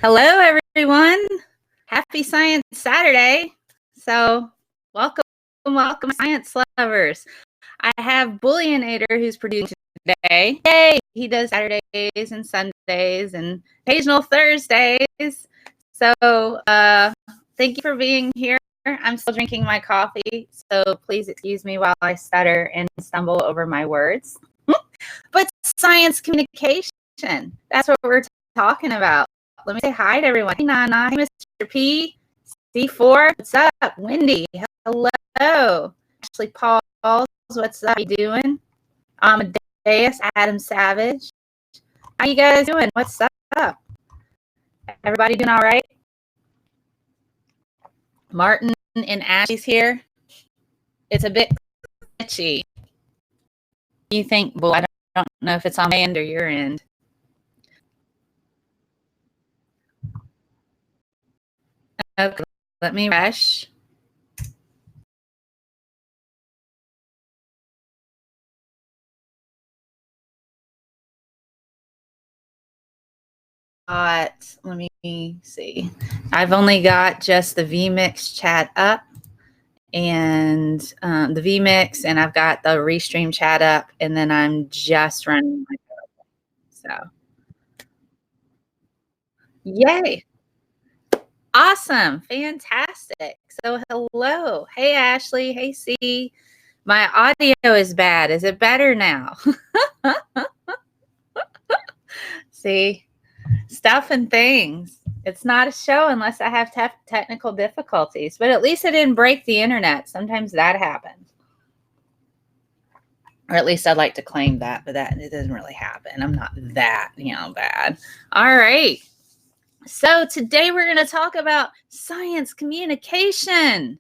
Hello, everyone. Happy Science Saturday. So welcome, science lovers. I have Bullionator who's producing today. Yay! He does Saturdays and Sundays and occasional Thursdays. So thank you for being here. I'm still drinking my coffee, so please excuse me while I stutter and stumble over my words. But science communication, that's what we're talking about. Let me say hi to everyone. Hey, Nana. Hey, Mr. P. C4. What's up? Wendy. Hello. Ashley Pauls. What's up? How you doing? Amadeus. Adam Savage. How you guys doing? What's up? Everybody doing all right? Martin and Ashley's here. It's a bit glitchy. You think, well, I don't know if it's on my end or your end. Okay, let me rush. Let me see. I've only got just the vMix chat up and the vMix, and I've got the Restream chat up, and then I'm just running my PowerPoint. So, yay! Awesome, fantastic. So, hello, hey Ashley, hey C. My audio is bad. Is it better now? See, stuff and things. It's not a show unless I have technical difficulties, but at least I didn't break the internet. Sometimes that happens. Or at least I'd like to claim that, but it doesn't really happen. I'm not that, bad. All right. So today we're going to talk about science communication.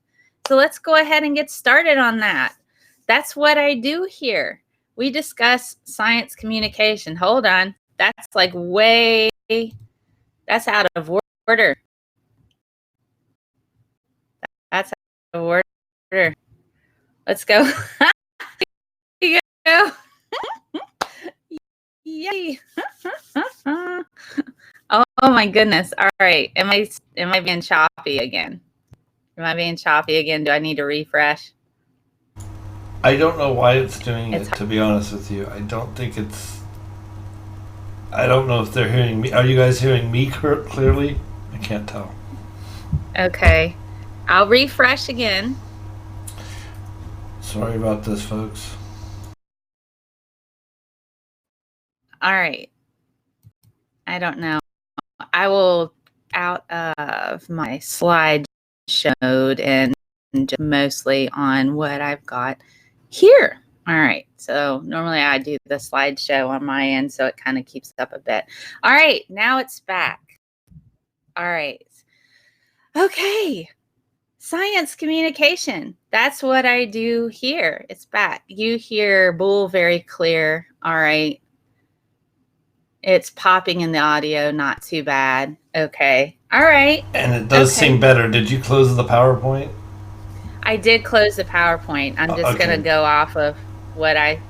So let's go ahead and get started on that. That's what I do here. We discuss science communication. Hold on. That's like that's out of order. That's out of order. Let's go. Here you go. Yay. Oh my goodness. All right. Am I being choppy again? Am I being choppy again? Do I need to refresh? I don't know why it's doing it, to be honest with you. I don't know if they're hearing me. Are you guys hearing me clearly? I can't tell. Okay. I'll refresh again. Sorry about this, folks. All right. I don't know. I will out of my slide showed and just mostly on what I've got here. All right. So normally I do the slideshow on my end, so it kind of keeps up a bit. All right. Now it's back. All right. Okay. Science communication. That's what I do here. It's back. You hear Bull very clear. All right. It's popping in the audio. Not too bad. Okay. All right. And it does seem better. Did you close the PowerPoint? I did close the PowerPoint. I'm just going to go off of what I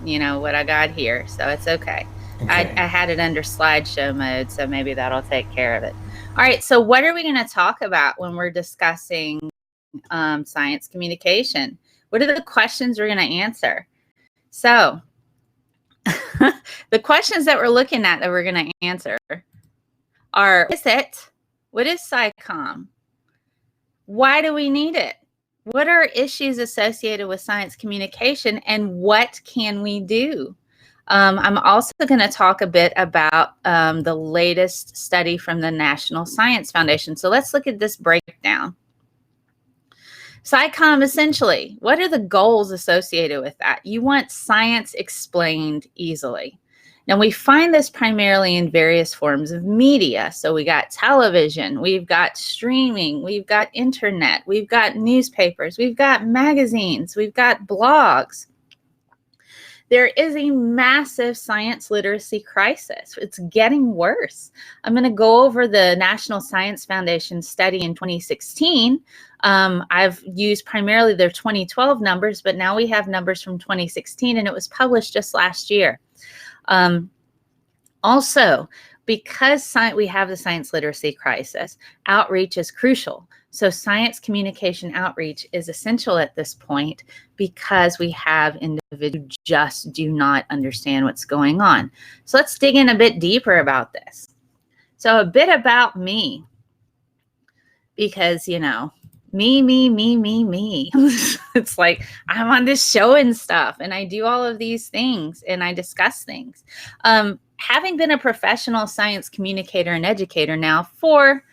got here. So it's okay. I had it under slideshow mode, so maybe that'll take care of it. All right. So what are we going to talk about when we're discussing science communication? What are the questions we're going to answer? So the questions that we're looking at that we're going to answer are, what is SciComm? Why do we need it? What are issues associated with science communication, and what can we do? I'm also going to talk a bit about the latest study from the National Science Foundation. So let's look at this breakdown. SciComm, essentially, what are the goals associated with that? You want science explained easily. Now, we find this primarily in various forms of media. So we got television, we've got streaming, we've got internet, we've got newspapers, we've got magazines, we've got blogs. There is a massive science literacy crisis. It's getting worse. I'm going to go over the National Science Foundation study in 2016. I've used primarily their 2012 numbers, but now we have numbers from 2016, and it was published just last year. Also, Because we have the science literacy crisis, outreach is crucial. So science communication outreach is essential at this point because we have individuals who just do not understand what's going on. So let's dig in a bit deeper about this. So a bit about me, because, you know, me. It's like I'm on this show and stuff, and I do all of these things, and I discuss things. Having been a professional science communicator and educator now for,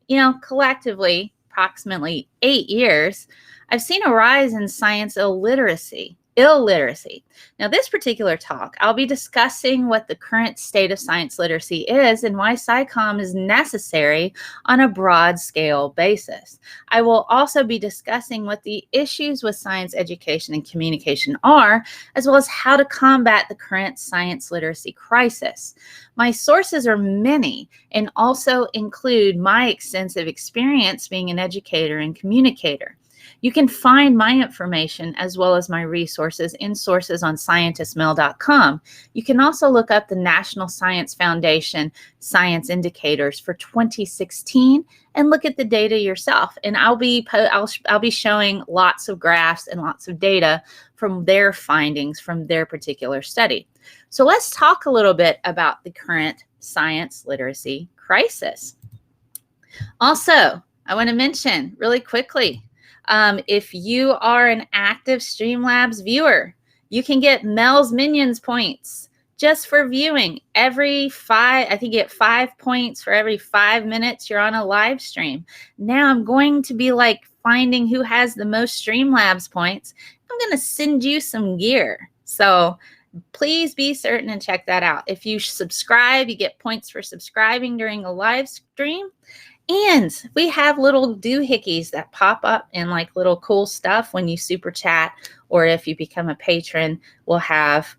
you know, collectively approximately 8 years, I've seen a rise in science illiteracy. Now, this particular talk, I'll be discussing what the current state of science literacy is and why SciComm is necessary on a broad scale basis. I will also be discussing what the issues with science education and communication are, as well as how to combat the current science literacy crisis. My sources are many and also include my extensive experience being an educator and communicator. You can find my information as well as my resources in sources on ScientistMel.com. You can also look up the National Science Foundation Science Indicators for 2016 and look at the data yourself. And I'll be showing lots of graphs and lots of data from their findings from their particular study. So let's talk a little bit about the current science literacy crisis. Also, I want to mention really quickly, if you are an active Streamlabs viewer, you can get Mel's Minions points just for viewing. I think you get 5 points for every 5 minutes you're on a live stream. Now I'm going to be like finding who has the most Streamlabs points. I'm going to send you some gear. So please be certain and check that out. If you subscribe, you get points for subscribing during a live stream. And we have little doohickeys that pop up and like little cool stuff when you super chat, or if you become a patron, we'll have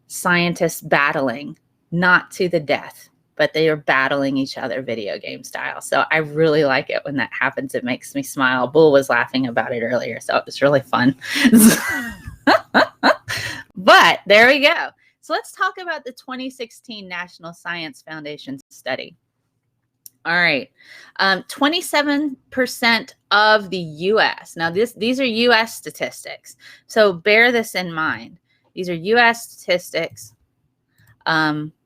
scientists battling, not to the death, but they are battling each other video game style. So I really like it when that happens. It makes me smile. Bull was laughing about it earlier, so it was really fun. But there we go. So let's talk about the 2016 National Science Foundation study. All right, 27% of the U.S. Now, these are U.S. statistics, so bear this in mind. These are U.S. statistics.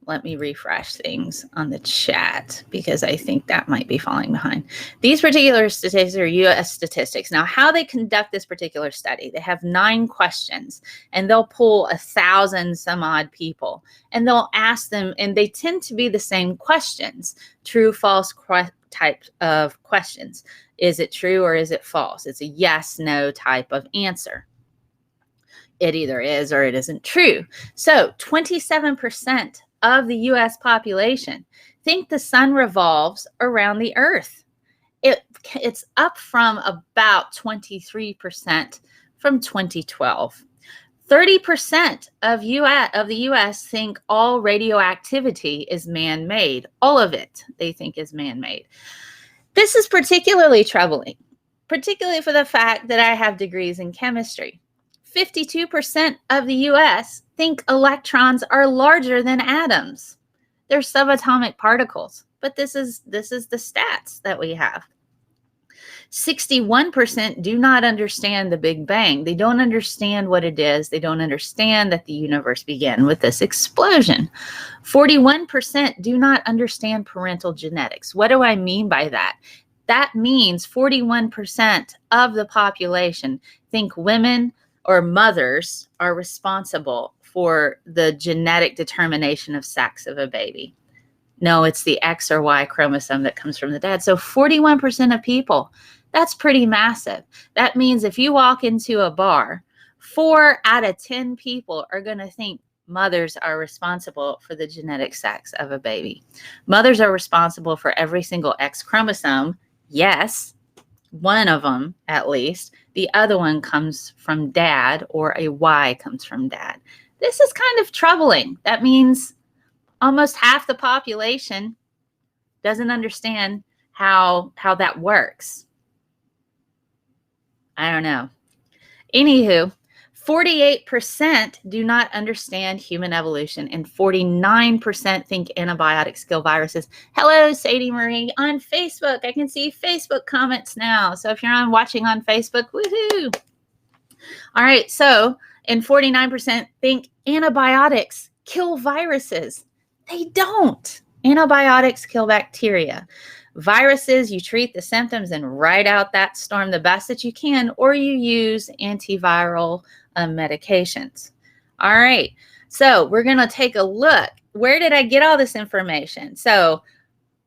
Let me refresh things on the chat because I think that might be falling behind. These particular statistics are U.S. statistics. Now, how they conduct this particular study, they have 9 questions, and they'll pull 1,000 some odd people, and they'll ask them, and they tend to be the same questions, true, false type of questions. Is it true or is it false? It's a yes, no type of answer. It either is or it isn't true. So 27% of the U.S. population think the sun revolves around the earth. It's up from about 23% from 2012. 30% of the U.S. think all radioactivity is man-made. All of it they think is man-made. This is particularly troubling, particularly for the fact that I have degrees in chemistry. 52% of the U.S. think electrons are larger than atoms. They're subatomic particles, but this is the stats that we have. 61% do not understand the Big Bang. They don't understand what it is. They don't understand that the universe began with this explosion. 41% do not understand parental genetics. What do I mean by that? That means 41% of the population think women or mothers are responsible for the genetic determination of sex of a baby. No, it's the X or Y chromosome that comes from the dad. So 41% of people, that's pretty massive. That means if you walk into a bar, 4 out of 10 people are going to think mothers are responsible for the genetic sex of a baby. Mothers are responsible for every single X chromosome. Yes, one of them at least. The other one comes from dad, or a Y comes from dad. This is kind of troubling. That means almost half the population doesn't understand how that works. I don't know. Anywho, 48% do not understand human evolution, and 49% think antibiotics kill viruses. Hello, Sadie Marie on Facebook. I can see Facebook comments now. So if you're watching on Facebook, woohoo. All right, so, and 49% think antibiotics kill viruses. They don't. Antibiotics kill bacteria. Viruses, you treat the symptoms and ride out that storm the best that you can, or you use antiviral medications. All right, so we're going to take a look. Where did I get all this information? So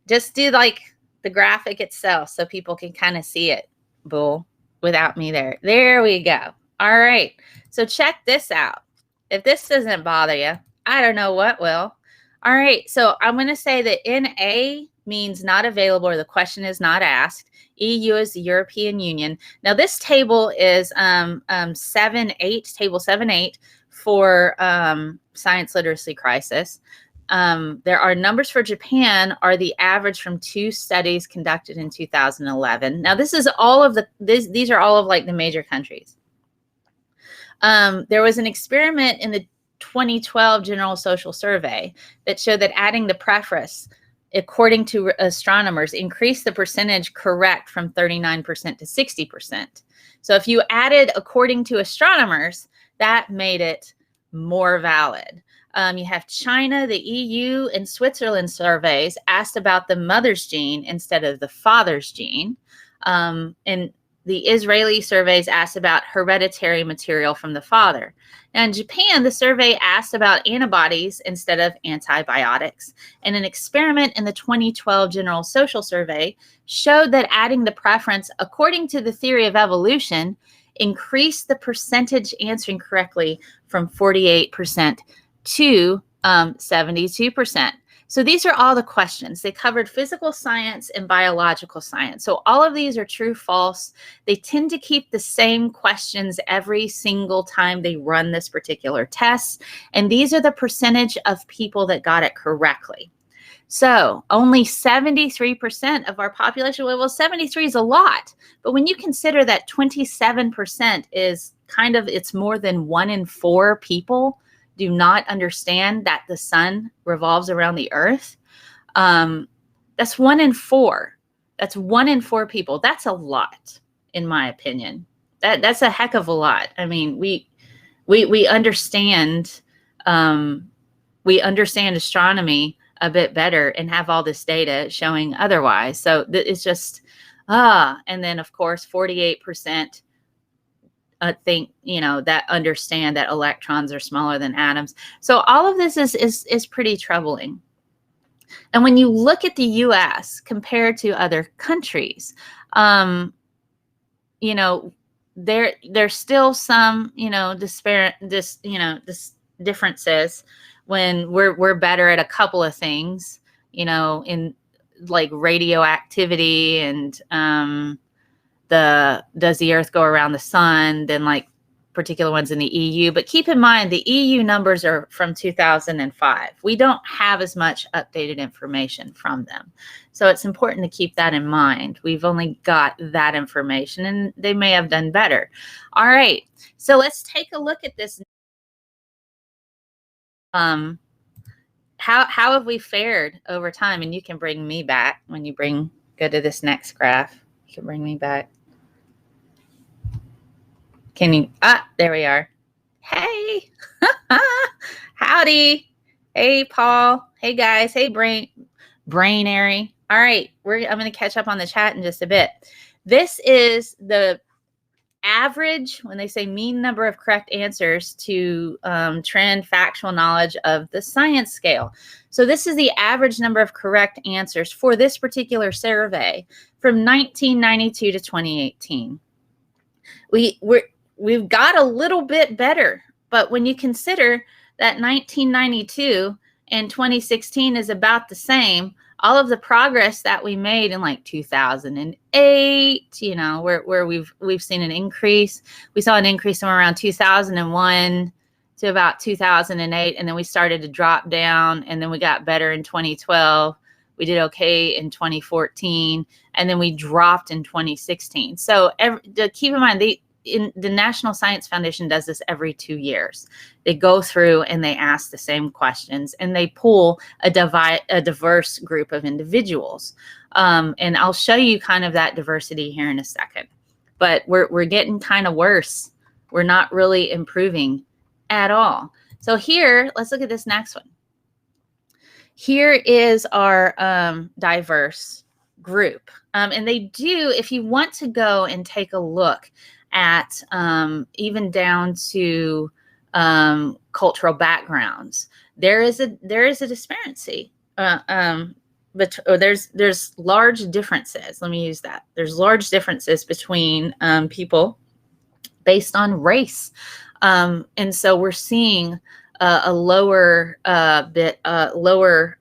just do like the graphic itself so people can kind of see it, Bull, without me there. There we go. All right, so check this out. If this doesn't bother you, I don't know what will. All right, so I'm going to say that NA means not available, or the question is not asked. EU is the European Union. Now this table is table 7-8 for science literacy crisis. There are numbers for Japan are the average from 2 studies conducted in 2011. Now this is all of these are all of like the major countries. There was an experiment in the 2012 General Social Survey that showed that adding the preface, according to astronomers, increased the percentage correct from 39% to 60%. So if you added according to astronomers, that made it more valid. You have China, the EU, and Switzerland surveys asked about the mother's gene instead of the father's gene. And the Israeli surveys asked about hereditary material from the father. Now in Japan, the survey asked about antibodies instead of antibiotics. And an experiment in the 2012 General Social Survey showed that adding the preference according to the theory of evolution increased the percentage answering correctly from 48% to 72%. So these are all the questions. They covered physical science and biological science. So all of these are true, false. They tend to keep the same questions every single time they run this particular test. And these are the percentage of people that got it correctly. So only 73% of our population, well, 73 is a lot. But when you consider that 27% is kind of, it's more than 1 in 4 people do not understand that the sun revolves around the earth. That's 1 in 4. That's 1 in 4 people. That's a lot, in my opinion. That's a heck of a lot. I mean, we understand astronomy a bit better and have all this data showing otherwise. So it's just and then of course 48%. Think, that understand that electrons are smaller than atoms. So all of this is pretty troubling. And when you look at the U.S. compared to other countries, there's still some, differences when we're better at a couple of things, in like radioactivity and does the earth go around the sun than like particular ones in the EU. But keep in mind, the EU numbers are from 2005. We don't have as much updated information from them. So it's important to keep that in mind. We've only got that information and they may have done better. All right, so let's take a look at this. How have we fared over time? And you can bring me back when you go to this next graph. You can bring me back. Can you? There we are. Hey, howdy. Hey, Paul. Hey, guys. Hey, Brainary. All right, I'm going to catch up on the chat in just a bit. This is the average, when they say mean number of correct answers to trend factual knowledge of the science scale. So this is the average number of correct answers for this particular survey from 1992 to 2018. We've got a little bit better, but when you consider that 1992 and 2016 is about the same, all of the progress that we made in like 2008, where we've seen an increase. We saw an increase somewhere around 2001 to about 2008, and then we started to drop down, and then we got better in 2012. We did okay in 2014, and then we dropped in 2016. So keep in mind, in the National Science Foundation does this every 2 years. They go through and they ask the same questions, and they pull a diverse group of individuals. And I'll show you kind of that diversity here in a second. But we're getting kind of worse. We're not really improving at all. So here, let's look at this next one. Here is our diverse group. And they do, if you want to go and take a look at even down to cultural backgrounds, there is a disparity. But there's large differences. Let me use that. There's large differences between people based on race. And so we're seeing a lower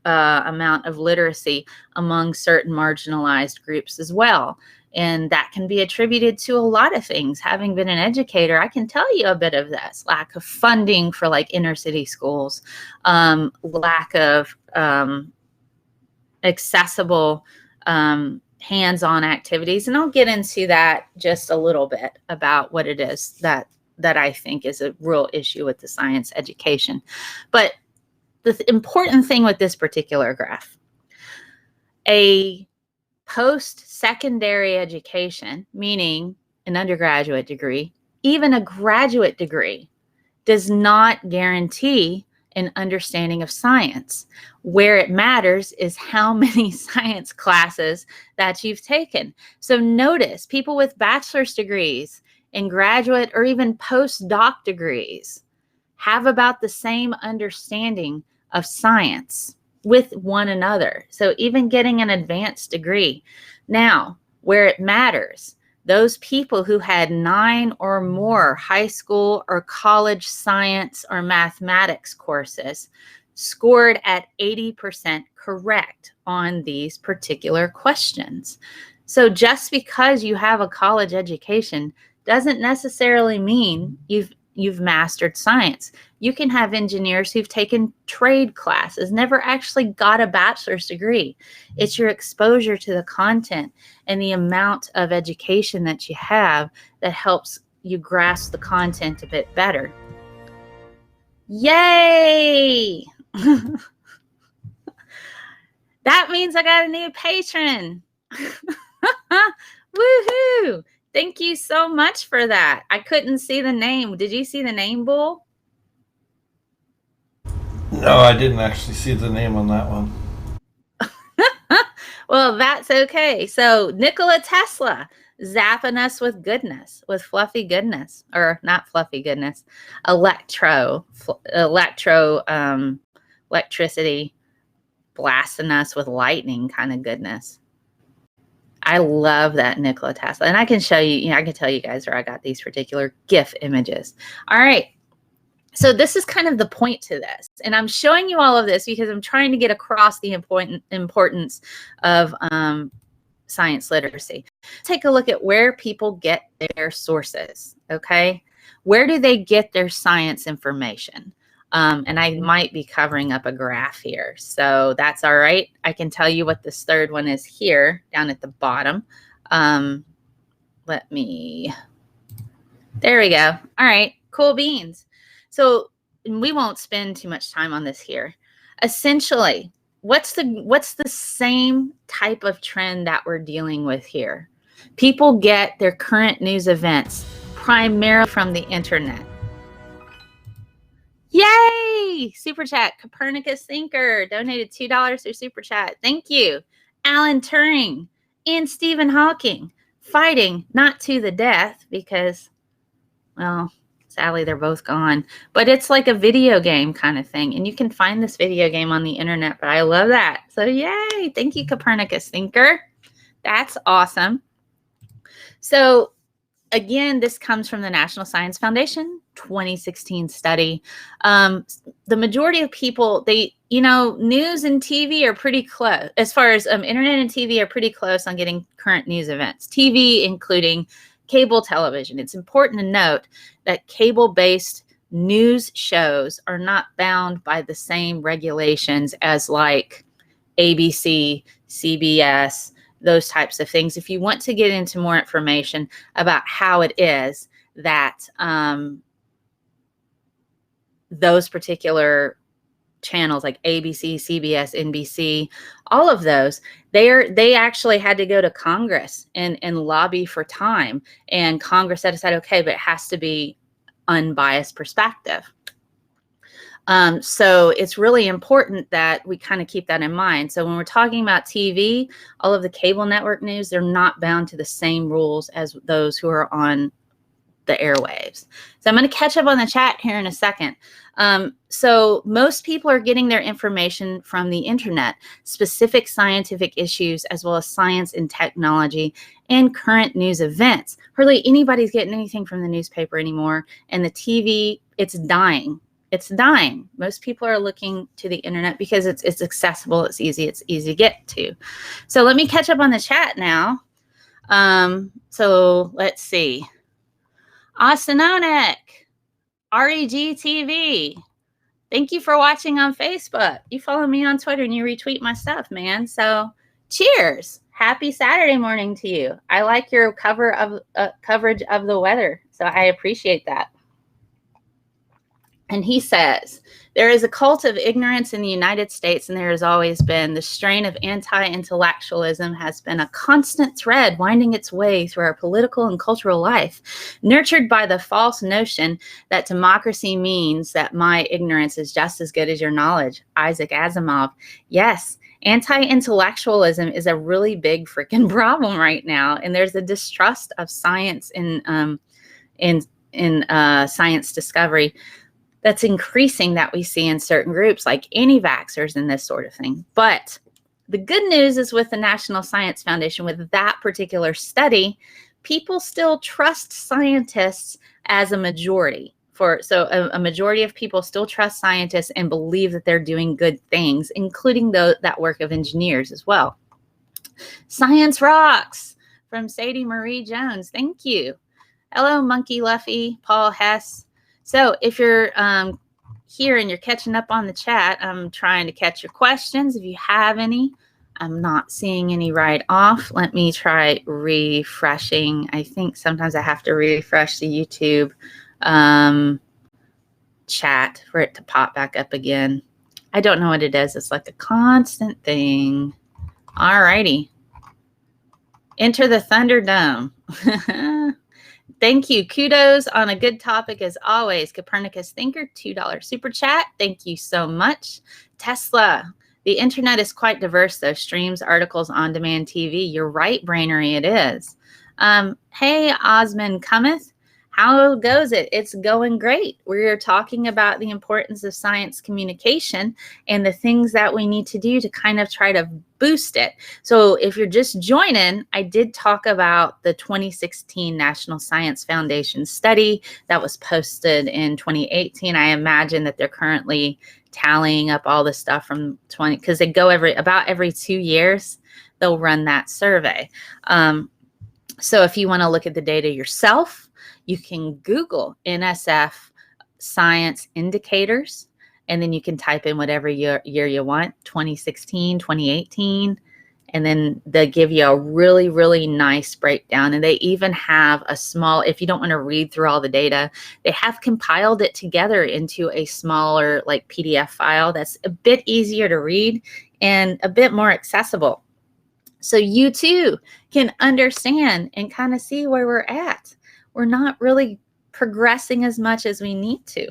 amount of literacy among certain marginalized groups as well. And that can be attributed to a lot of things. Having been an educator, I can tell you a bit of this. Lack of funding for like inner city schools, lack of accessible hands-on activities. And I'll get into that just a little bit about what it is that I think is a real issue with the science education. But the important thing with this particular graph, a post-secondary education, meaning an undergraduate degree, even a graduate degree, does not guarantee an understanding of science. Where it matters is how many science classes that you've taken. So notice people with bachelor's degrees and graduate or even postdoc degrees have about the same understanding of science with one another. So even getting an advanced degree. Now, where it matters, those people who had 9 or more high school or college science or mathematics courses scored at 80% correct on these particular questions. So just because you have a college education doesn't necessarily mean you've mastered science. You can have engineers who've taken trade classes, never actually got a bachelor's degree. It's your exposure to the content and the amount of education that you have that helps you grasp the content a bit better. Yay! That means I got a new patron. Woohoo! Thank you so much for that. I couldn't see the name. Did you see the name, Bull? No, I didn't actually see the name on that one. Well, that's okay. So Nikola Tesla zapping us with goodness, with fluffy goodness, or not fluffy goodness, electricity blasting us with lightning kind of goodness. I love that Nikola Tesla. And I can show you, I can tell you guys where I got these particular GIF images. All right. So this is kind of the point to this. And I'm showing you all of this because I'm trying to get across the importance of science literacy. Take a look at where people get their sources, okay? Where do they get their science information? And I might be covering up a graph here, so that's all right. I can tell you what this third one is here down at the bottom. There we go. All right, cool beans. So we won't spend too much time on this here. Essentially, what's the same type of trend that we're dealing with here? People get their current news events primarily from the internet. Yay! Super chat. Copernicus Thinker donated $2 through Super Chat. Thank you. Alan Turing and Stephen Hawking fighting not to the death because, well, sadly they're both gone. But it's like a video game kind of thing. And you can find this video game on the internet, but I love that. So yay! Thank you, Copernicus Thinker. That's awesome. So again, this comes from the National Science Foundation 2016 study. The majority of people, news and TV are pretty close. As far as internet and TV are pretty close on getting current news events. TV, including cable television. It's important to note that cable-based news shows are not bound by the same regulations as like ABC, CBS, those types of things. If you want to get into more information about how it is, that those particular channels like ABC, CBS, NBC, all of those, they actually had to go to Congress and lobby for time. And Congress had to say, okay, but it has to be unbiased perspective. So it's really important that we kind of keep that in mind. So when we're talking about TV, all of the cable network news, they're not bound to the same rules as those who are on the airwaves. So I'm going to catch up on the chat here in a second. So most people are getting their information from the internet, specific scientific issues, as well as science and technology and current news events. Hardly anybody's getting anything from the newspaper anymore. And the TV, it's dying. It's dying. Most people are looking to the internet because it's accessible, it's easy to get to. So let me catch up on the chat now. So let's see. Austinonic, REGTV. Thank you for watching on Facebook. You follow me on Twitter and you retweet my stuff, man. So cheers. Happy Saturday morning to you. I like your coverage of the weather. So I appreciate that. And he says, there is a cult of ignorance in the United States, and there has always been. The strain of anti-intellectualism has been a constant thread winding its way through our political and cultural life, nurtured by the false notion that democracy means that my ignorance is just as good as your knowledge. Isaac Asimov. Yes, anti-intellectualism is a really big freaking problem right now, and there's a distrust of science in science discovery that's increasing that we see in certain groups like anti-vaxxers and this sort of thing. But the good news is with the National Science Foundation, with that particular study, people still trust scientists as a majority. So a majority of people still trust scientists and believe that they're doing good things, including that work of engineers as well. Science rocks from Sadie Marie Jones. Thank you. Hello, Monkey Luffy, Paul Hess. So if you're here and you're catching up on the chat, I'm trying to catch your questions. If you have any, I'm not seeing any right off. Let me try refreshing. I think sometimes I have to refresh the YouTube chat for it to pop back up again. I don't know what it is. It's like a constant thing. All righty. Enter the Thunderdome. Thank you. Kudos on a good topic as always. Copernicus Thinker, $2 super chat. Thank you so much. Tesla. The internet is quite diverse, though. Streams, articles, on-demand TV. You're right, Brainery, it is. Hey, Osman Cometh. How goes it? It's going great. We're talking about the importance of science communication and the things that we need to do to kind of try to boost it. So if you're just joining, I did talk about the 2016 National Science Foundation study that was posted in 2018. I imagine that they're currently tallying up all the stuff from 20, because they go about every 2 years, they'll run that survey. So if you want to look at the data yourself, you can Google NSF science indicators, and then you can type in whatever year you want, 2016, 2018, and then they give you a really, really nice breakdown. And they even have a small, if you don't want to read through all the data, they have compiled it together into a smaller like PDF file that's a bit easier to read and a bit more accessible. So you too can understand and kind of see where we're at. We're not really progressing as much as we need to.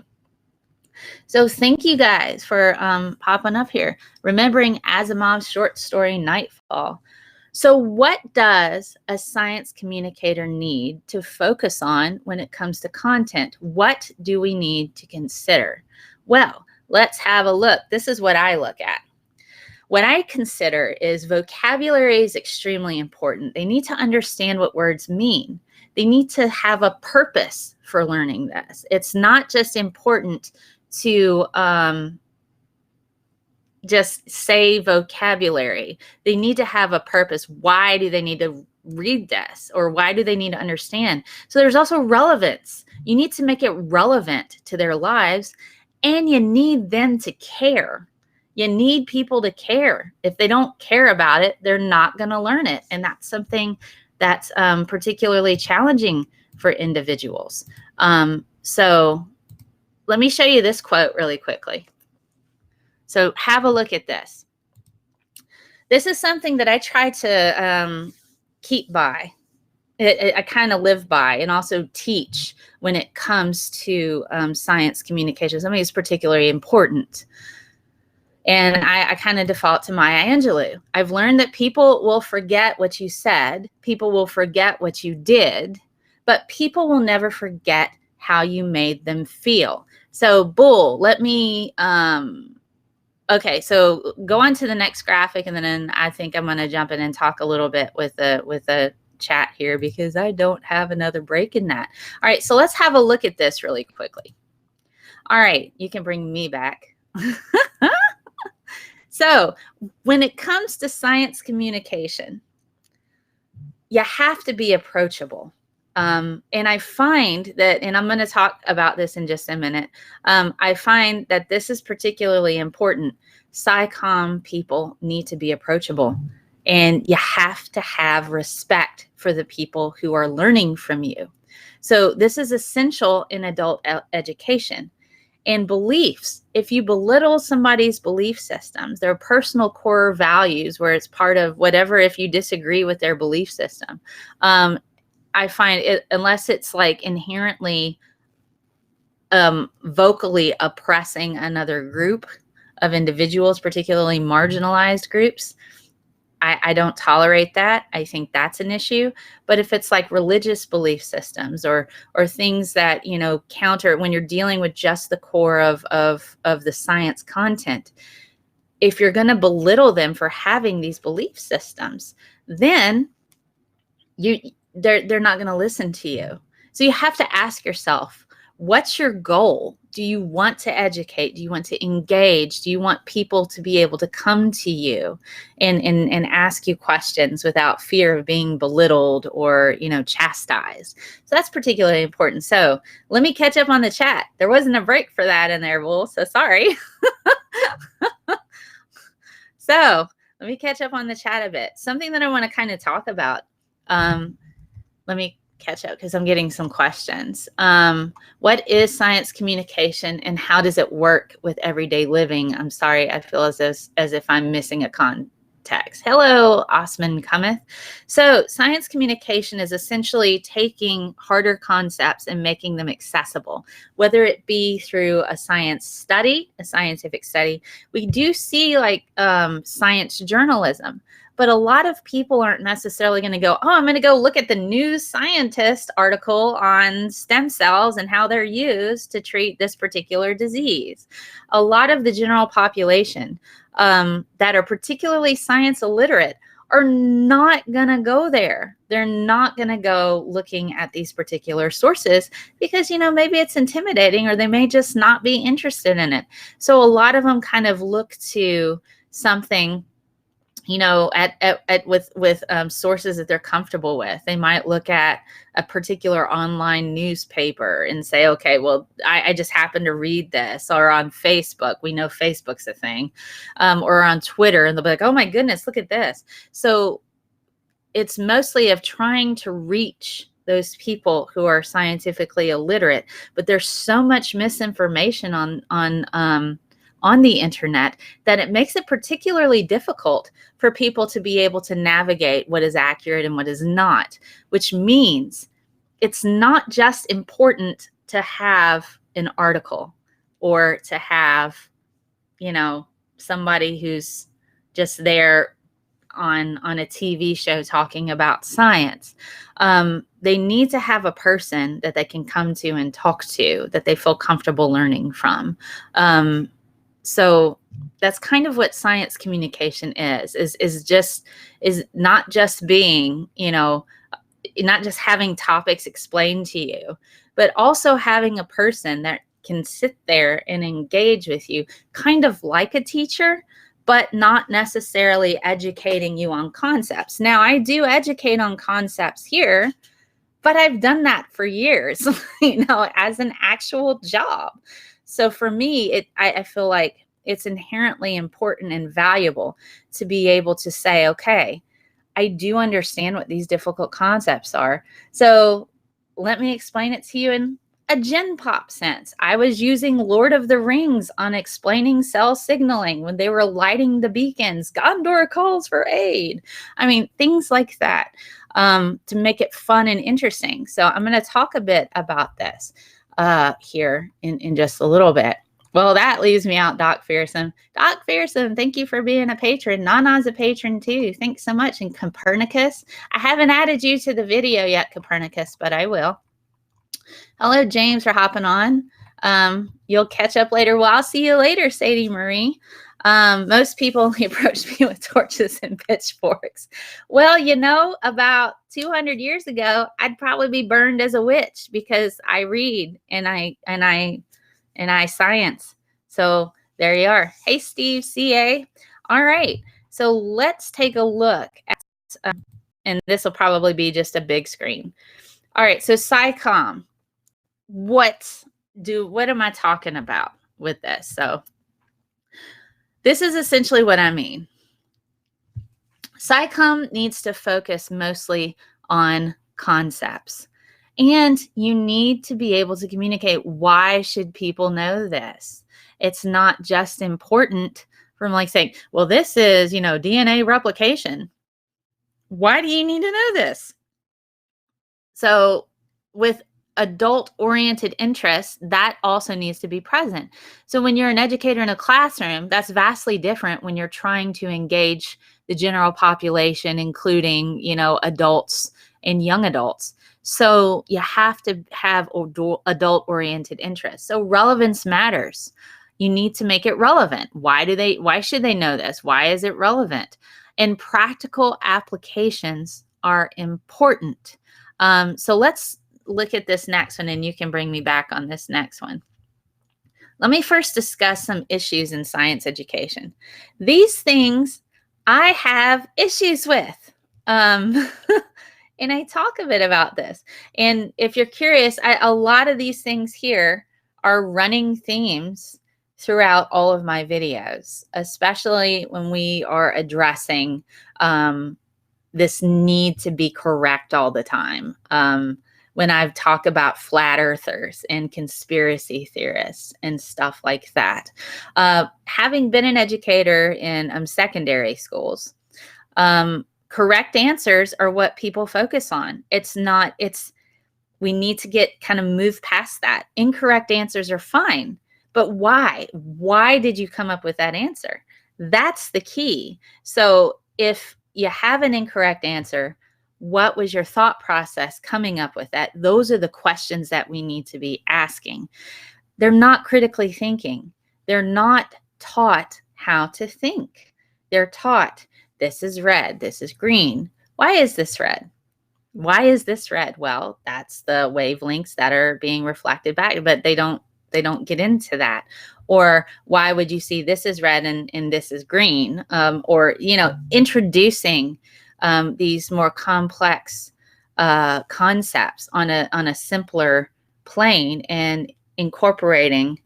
So thank you guys for popping up here. Remembering Asimov's short story, Nightfall. So what does a science communicator need to focus on when it comes to content? What do we need to consider? Well, let's have a look. This is what I look at. What I consider is vocabulary is extremely important. They need to understand what words mean. They need to have a purpose for learning this. It's not just important to just say vocabulary. They need to have a purpose. Why do they need to read this? Or why do they need to understand? So there's also relevance. You need to make it relevant to their lives, and you need them to care. You need people to care. If they don't care about it, they're not going to learn it. And that's something that's particularly challenging for individuals. So let me show you this quote really quickly. So have a look at this. This is something that I try to keep by. I kind of live by and also teach when it comes to science communication. Something is particularly important. And I kind of default to Maya Angelou. I've learned that people will forget what you said. People will forget what you did, but people will never forget how you made them feel. So Bull, let me, okay, so go on to the next graphic, and then I think I'm going to jump in and talk a little bit with a chat here because I don't have another break in that. All right, so let's have a look at this really quickly. All right, you can bring me back. So when it comes to science communication, you have to be approachable. And I find that, and I'm going to talk about this in just a minute, I find that this is particularly important. SciComm people need to be approachable, and you have to have respect for the people who are learning from you. So this is essential in adult education. And beliefs, if you belittle somebody's belief systems, their personal core values, where it's part of whatever, if you disagree with their belief system, I find it, unless it's like inherently vocally oppressing another group of individuals, particularly marginalized groups, I don't tolerate that. I think that's an issue. But if it's like religious belief systems or things that, you know, counter, when you're dealing with just the core of the science content, if you're going to belittle them for having these belief systems, then they're not going to listen to you. So you have to ask yourself, what's your goal? Do you want to educate? Do you want to engage? Do you want people to be able to come to you and ask you questions without fear of being belittled or, you know, chastised? So that's particularly important. So let me catch up on the chat. There wasn't a break for that in there, Bull, so sorry. So let me catch up on the chat a bit. Something that I want to kind of talk about. Let me catch up because I'm getting some questions. What is science communication and how does it work with everyday living? I'm sorry, I feel as if I'm missing a context. Hello, Osman Cometh. So science communication is essentially taking harder concepts and making them accessible, whether it be through a science study, a scientific study. We do see like science journalism. But a lot of people aren't necessarily going to go, oh, I'm going to go look at the New Scientist article on stem cells and how they're used to treat this particular disease. A lot of the general population that are particularly science illiterate are not going to go there. They're not going to go looking at these particular sources because, you know, maybe it's intimidating or they may just not be interested in it. So a lot of them kind of look to something, you know, with sources that they're comfortable with. They might look at a particular online newspaper and say, okay, well, I just happened to read this, or on Facebook. We know Facebook's a thing, or on Twitter, and they'll be like, oh my goodness, look at this. So it's mostly of trying to reach those people who are scientifically illiterate, but there's so much misinformation on the internet that it makes it particularly difficult for people to be able to navigate what is accurate and what is not, which means it's not just important to have an article or to have, you know, somebody who's just there on a TV show talking about science. They need to have a person that they can come to and talk to, that they feel comfortable learning from. So that's kind of what science communication is not just being, you know, not just having topics explained to you, but also having a person that can sit there and engage with you, kind of like a teacher, but not necessarily educating you on concepts. Now, I do educate on concepts here, but I've done that for years, you know, as an actual job. So for me, I feel like it's inherently important and valuable to be able to say, okay, I do understand what these difficult concepts are. So let me explain it to you in a Gen Pop sense. I was using Lord of the Rings on explaining cell signaling when they were lighting the beacons. Gondor calls for aid. I mean, things like that, to make it fun and interesting. So I'm going to talk a bit about this here in just a little bit. Well, that leaves me out, Doc Fearsome. Doc Fearsome, thank you for being a patron. Nana's a patron too. Thanks so much. And Copernicus, I haven't added you to the video yet, Copernicus, but I will. Hello, James, for hopping on. You'll catch up later. Well, I'll see you later, Sadie Marie. Most people only approach me with torches and pitchforks. Well, you know, about 200 years ago, I'd probably be burned as a witch because I read and I science. So there you are. Hey, Steve, CA. All right. So let's take a look at, and this will probably be just a big screen. All right. So SciComm. What am I talking about with this? So this is essentially what I mean. SciComm needs to focus mostly on concepts. And you need to be able to communicate, why should people know this? It's not just important from like saying, well, this is, you know, DNA replication. Why do you need to know this? So with adult-oriented interests, that also needs to be present. So when you're an educator in a classroom, that's vastly different when you're trying to engage the general population, including, you know, adults and young adults. So you have to have adult-oriented interests. So relevance matters. You need to make it relevant. Why should they know this? Why is it relevant? And practical applications are important. So let's look at this next one, and you can bring me back on this next one. Let me first discuss some issues in science education. These things I have issues with. And I talk a bit about this. And if you're curious, a lot of these things here are running themes throughout all of my videos, especially when we are addressing this need to be correct all the time. When I've talked about flat earthers and conspiracy theorists and stuff like that. Having been an educator in secondary schools, correct answers are what people focus on. We need to kind of move past that. Incorrect answers are fine, but why? Why did you come up with that answer? That's the key. So if you have an incorrect answer, what was your thought process coming up with that? Those are the questions that we need to be asking. They're not critically thinking. They're not taught how to think. They're taught, this is red, this is green. Why is this red? Why is this red? Well, that's the wavelengths that are being reflected back, but they don't get into that. Or why would you see this is red and this is green? Or, you know, introducing these more complex concepts on a simpler plane and incorporating,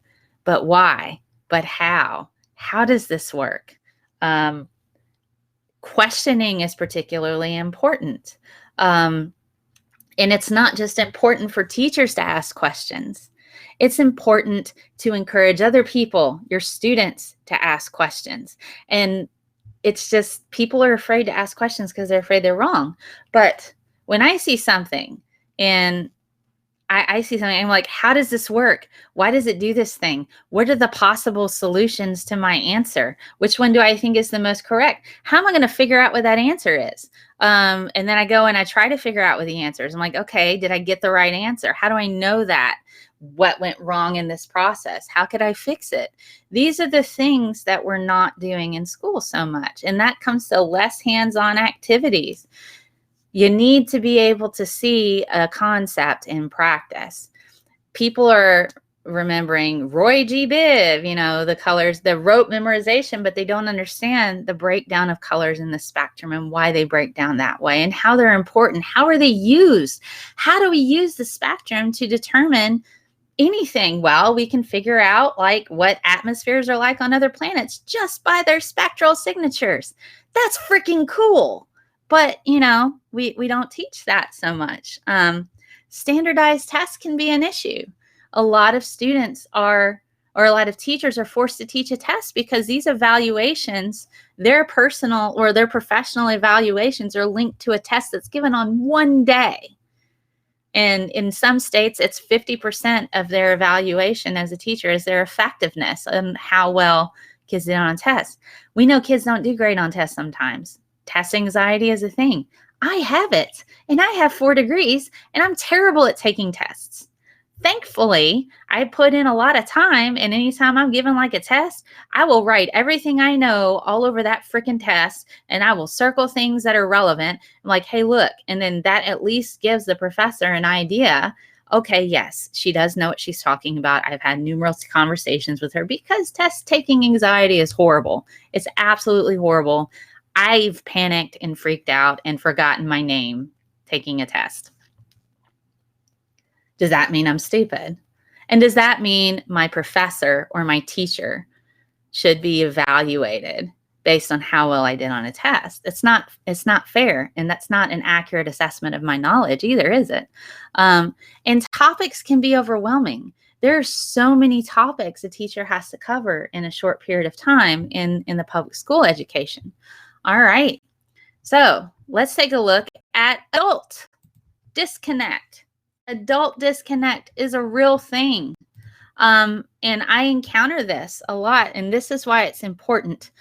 but why? But how? How does this work? Questioning is particularly important. And it's not just important for teachers to ask questions. It's important to encourage other people, your students, to ask questions. And it's just people are afraid to ask questions because they're afraid they're wrong. But when I see something and I see something, I'm like, how does this work? Why does it do this thing? What are the possible solutions to my answer? Which one do I think is the most correct? How am I going to figure out what that answer is? And then I go and I try to figure out what the answer is. I'm like, okay, did I get the right answer? How do I know that? What went wrong in this process? How could I fix it? These are the things that we're not doing in school so much. And that comes to less hands-on activities. You need to be able to see a concept in practice. People are remembering Roy G. Biv, you know, the colors, the rote memorization, but they don't understand the breakdown of colors in the spectrum and why they break down that way and how they're important. How are they used? How do we use the spectrum to determine anything? Well, we can figure out like what atmospheres are like on other planets just by their spectral signatures. That's freaking cool. But, you know, we don't teach that so much. standardized tests can be an issue. A lot of students are, or a lot of teachers are forced to teach a test because these evaluations, their personal or their professional evaluations, are linked to a test that's given on one day. And in some states, it's 50% of their evaluation as a teacher is their effectiveness and how well kids did on tests. We know kids don't do great on tests sometimes. Test anxiety is a thing. I have it, and I have 4 degrees, and I'm terrible at taking tests. Thankfully, I put in a lot of time, and anytime I'm given like a test, I will write everything I know all over that freaking test, and I will circle things that are relevant. I'm like, hey, look, and then that at least gives the professor an idea. Okay, yes, she does know what she's talking about. I've had numerous conversations with her because test taking anxiety is horrible. It's absolutely horrible. I've panicked and freaked out and forgotten my name taking a test. Does that mean I'm stupid? And does that mean my professor or my teacher should be evaluated based on how well I did on a test? It's not fair. And that's not an accurate assessment of my knowledge either, is it? And topics can be overwhelming. There are so many topics a teacher has to cover in a short period of time in the public school education. All right. So let's take a look at adult disconnect. Adult disconnect is a real thing. And I encounter this a lot. And this is why it's important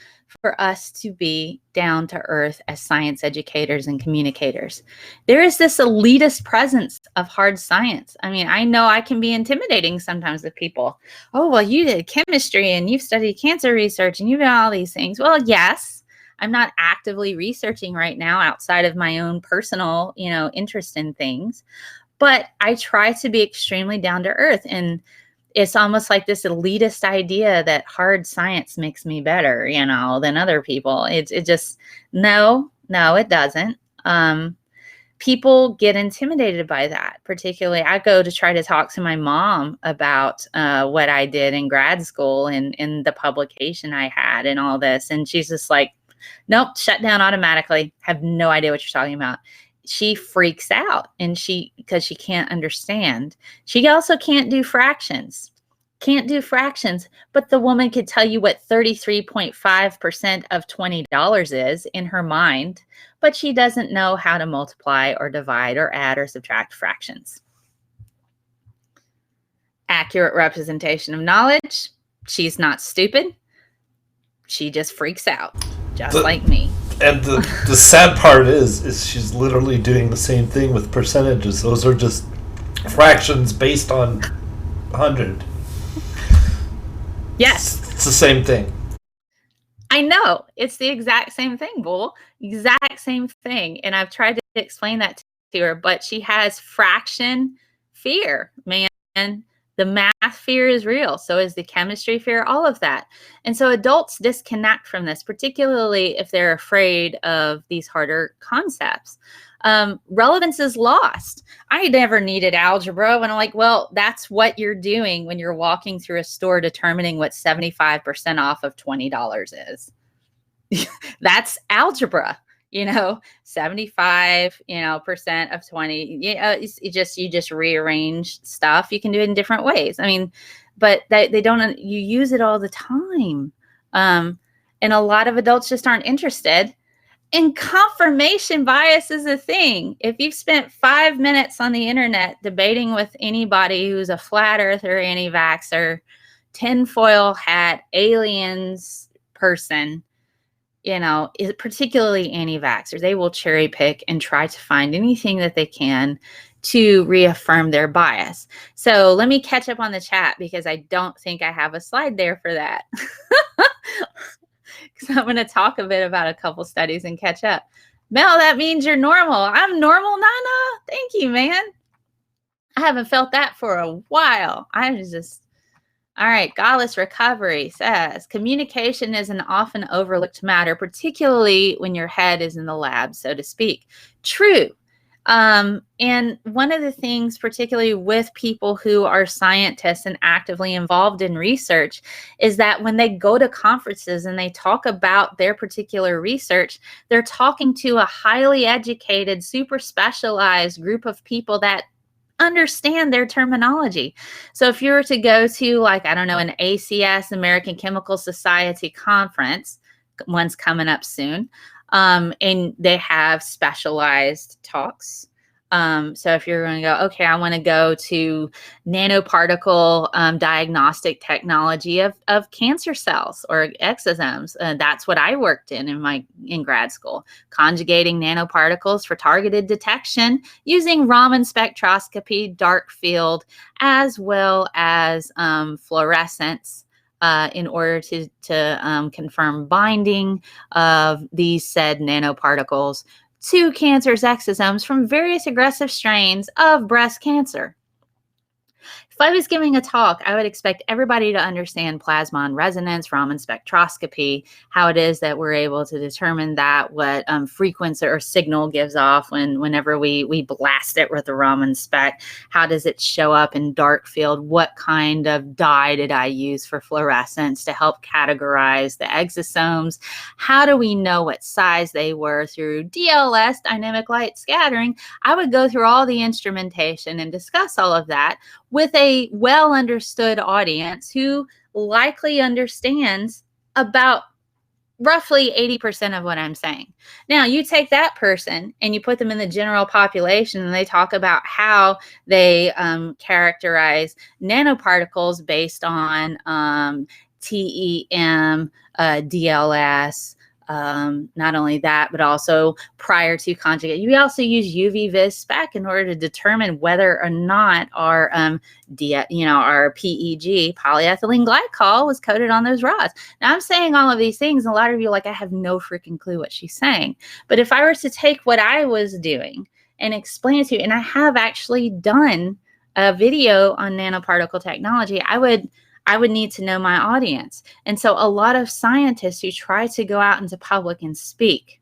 for us to be down to earth as science educators and communicators. There is this elitist presence of hard science. I mean, I know I can be intimidating sometimes with people. Oh, well, you did chemistry and you've studied cancer research and you've done all these things. Well, yes, I'm not actively researching right now outside of my own personal, interest in things. But I try to be extremely down to earth. And it's almost like this elitist idea that hard science makes me better, than other people. It just, no, it doesn't. People get intimidated by that. Particularly, I go to try to talk to my mom about what I did in grad school and in the publication I had and all this. And she's just like, nope, shut down automatically. Have no idea what you're talking about. She freaks out because she can't understand. She also can't do fractions, but the woman could tell you what 33.5% of $20 is in her mind, but she doesn't know how to multiply or divide or add or subtract fractions. Accurate representation of knowledge. She's not stupid. She just freaks out, like me. And the sad part is she's literally doing the same thing with percentages. Those are just fractions based on 100. Yes. It's the same thing. I know. It's the exact same thing, Bull. Exact same thing. And I've tried to explain that to her, but she has fraction fear, man. The math fear is real. So is the chemistry fear, all of that. And so adults disconnect from this, particularly if they're afraid of these harder concepts. Relevance is lost. I never needed algebra. And I'm like, well, that's what you're doing when you're walking through a store determining what 75% off of $20 is. That's algebra. 75, percent of 20, you just rearrange stuff. You can do it in different ways. I mean, but they don't, you use it all the time. And a lot of adults just aren't interested. And confirmation bias is a thing. If you've spent 5 minutes on the internet debating with anybody who's a flat earther, anti-vaxxer, tinfoil hat, aliens person, particularly anti-vaxxers, they will cherry pick and try to find anything that they can to reaffirm their bias. So let me catch up on the chat because I don't think I have a slide there for that. Because I'm going to talk a bit about a couple studies and catch up. Mel, that means you're normal. I'm normal, Nana. Thank you, man. I haven't felt that for a while. All right, Godless Recovery says, communication is an often overlooked matter, particularly when your head is in the lab, so to speak. True. And one of the things, particularly with people who are scientists and actively involved in research, is that when they go to conferences and they talk about their particular research, they're talking to a highly educated, super specialized group of people that understand their terminology. So if you were to go to, like, I don't know, an ACS, American Chemical Society conference, one's coming up soon, and they have specialized talks. So if you're going to go, okay, I want to go to nanoparticle diagnostic technology of cancer cells or exosomes. That's what I worked in grad school, conjugating nanoparticles for targeted detection using Raman spectroscopy, dark field, as well as fluorescence. In order to confirm binding of these said nanoparticles to cancer's exosomes from various aggressive strains of breast cancer. If I was giving a talk, I would expect everybody to understand plasmon resonance, Raman spectroscopy, how it is that we're able to determine that, what frequency or signal gives off whenever we blast it with the Raman spec. How does it show up in dark field? What kind of dye did I use for fluorescence to help categorize the exosomes? How do we know what size they were through DLS, dynamic light scattering? I would go through all the instrumentation and discuss all of that with a well understood audience who likely understands about roughly 80% of what I'm saying. Now, you take that person and you put them in the general population and they talk about how they characterize nanoparticles based on TEM, DLS. Not only that, but also prior to conjugate, you also use UV vis spec in order to determine whether or not our our PEG, polyethylene glycol, was coated on those rods. Now, I'm saying all of these things, and a lot of you are like, I have no freaking clue what she's saying. But if I were to take what I was doing and explain it to you, and I have actually done a video on nanoparticle technology, I would need to know my audience. And so a lot of scientists who try to go out into public and speak,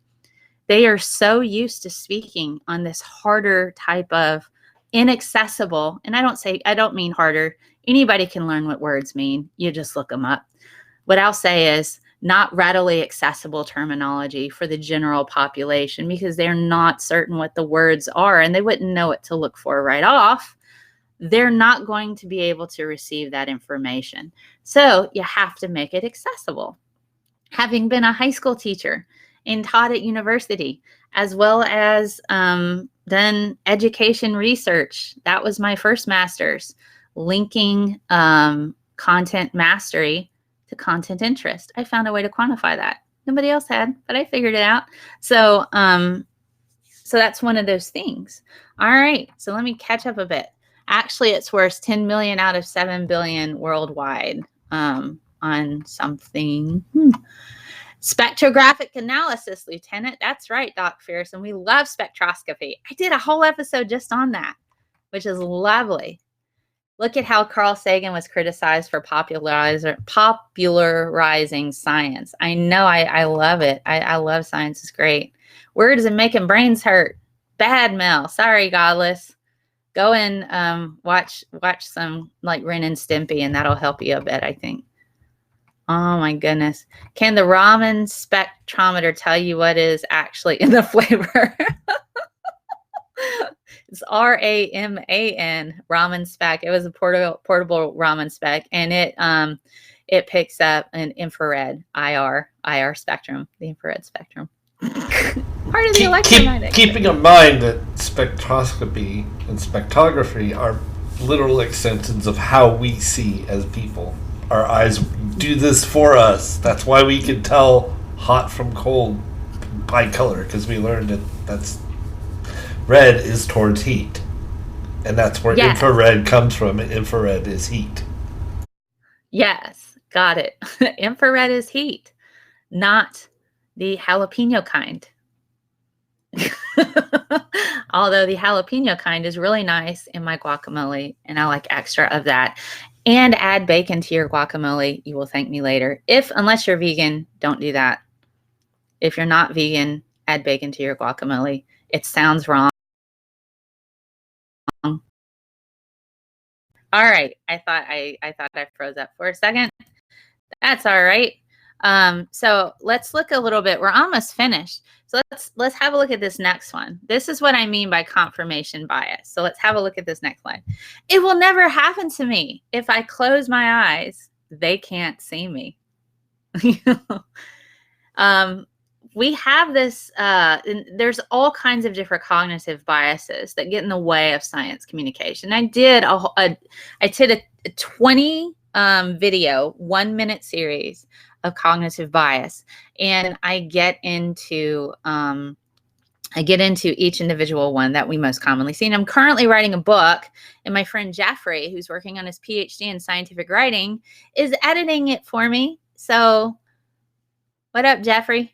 they are so used to speaking on this harder type of inaccessible, and I don't mean harder. Anybody can learn what words mean. You just look them up. What I'll say is not readily accessible terminology for the general population because they're not certain what the words are and they wouldn't know what to look for right off. They're not going to be able to receive that information. So you have to make it accessible. Having been a high school teacher and taught at university, as well as done education research, that was my first master's, linking content mastery to content interest. I found a way to quantify that. Nobody else had, but I figured it out. So that's one of those things. All right, so let me catch up a bit. Actually, it's worse, 10 million out of 7 billion worldwide on something. Spectrographic analysis, Lieutenant. That's right, Doc Fearson. We love spectroscopy. I did a whole episode just on that, which is lovely. Look at how Carl Sagan was criticized for popularizing science. I know, I love it. I love science. It's great. Words and making brains hurt. Bad, Mel. Sorry, Godless. Go and watch some like Ren and Stimpy, and that'll help you a bit, I think. Oh my goodness. Can the Raman spectrometer tell you what is actually in the flavor? It's RAMAN, Raman spec. It was a portable Raman spec, and it picks up an infrared IR spectrum, the infrared spectrum. Part of the electromagnetic. Keeping in mind that spectroscopy and spectrography are literal extensions of how we see as people. Our eyes do this for us. That's why we can tell hot from cold by color, because we learned that's red is towards heat. And that's where infrared comes from. Infrared is heat. Yes, got it. Infrared is heat, not the jalapeno kind. Although the jalapeno kind is really nice in my guacamole, and I like extra of that. And add bacon to your guacamole. You will thank me later. Unless you're vegan, don't do that. If you're not vegan, add bacon to your guacamole. It sounds wrong. All right. I thought I froze up for a second. That's all right. So let's look a little bit. We're almost finished. So let's have a look at this next one. This is what I mean by confirmation bias. So let's have a look at this next one. It will never happen to me. If I close my eyes, they can't see me. We have this, there's all kinds of different cognitive biases that get in the way of science communication. I did a 20 video, 1 minute series of cognitive bias, and I get into each individual one that we most commonly see. And I'm currently writing a book, and my friend Jeffrey, who's working on his PhD in scientific writing, is editing it for me. So what up, Jeffrey?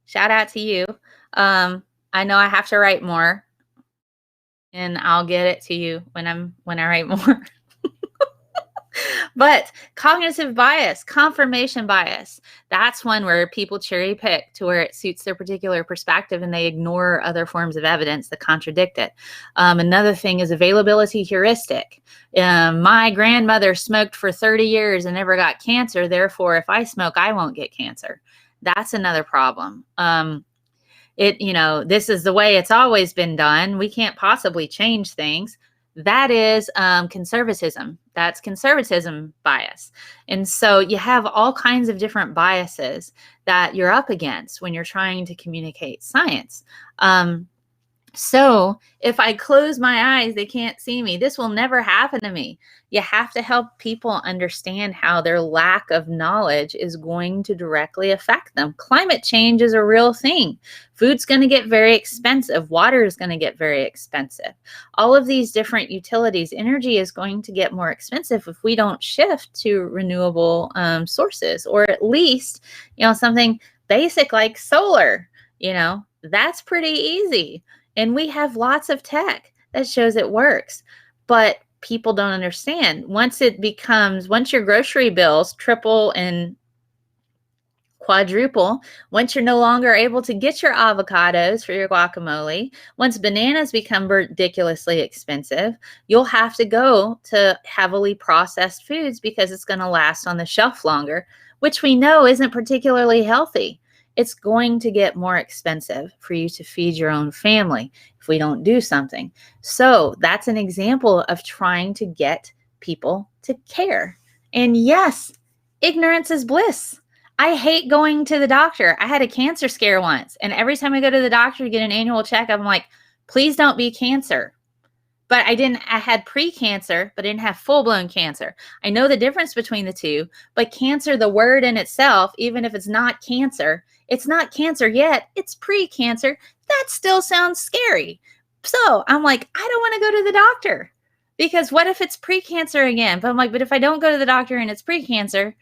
Shout out to you. I know I have to write more, and I'll get it to you when I write more. But cognitive bias, confirmation bias, that's one where people cherry pick to where it suits their particular perspective and they ignore other forms of evidence that contradict it. Another thing is availability heuristic. My grandmother smoked for 30 years and never got cancer. Therefore, if I smoke, I won't get cancer. That's another problem. This is the way it's always been done. We can't possibly change things. That is conservatism. That's conservatism bias. And so you have all kinds of different biases that you're up against when you're trying to communicate science. So if I close my eyes, they can't see me. This will never happen to me. You have to help people understand how their lack of knowledge is going to directly affect them. Climate change is a real thing. Food's going to get very expensive. Water is going to get very expensive. All of these different utilities, energy is going to get more expensive if we don't shift to renewable sources, or at least, something basic like solar. That's pretty easy. And we have lots of tech that shows it works, but people don't understand. Once your grocery bills triple and quadruple, once you're no longer able to get your avocados for your guacamole, once bananas become ridiculously expensive, you'll have to go to heavily processed foods because it's going to last on the shelf longer, which we know isn't particularly healthy. It's going to get more expensive for you to feed your own family if we don't do something. So that's an example of trying to get people to care. And yes, ignorance is bliss. I hate going to the doctor. I had a cancer scare once, and every time I go to the doctor to get an annual checkup, I'm like, please don't be cancer. But I had pre-cancer, but I didn't have full-blown cancer. I know the difference between the two, but cancer, the word in itself, even if it's not cancer yet, it's pre-cancer. That still sounds scary. So I'm like, I don't want to go to the doctor because what if it's pre-cancer again? But I'm like, but if I don't go to the doctor and it's pre-cancer,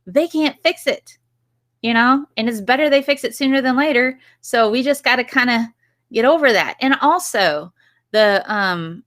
they can't fix it, and it's better they fix it sooner than later. So we just got to kind of get over that. And also the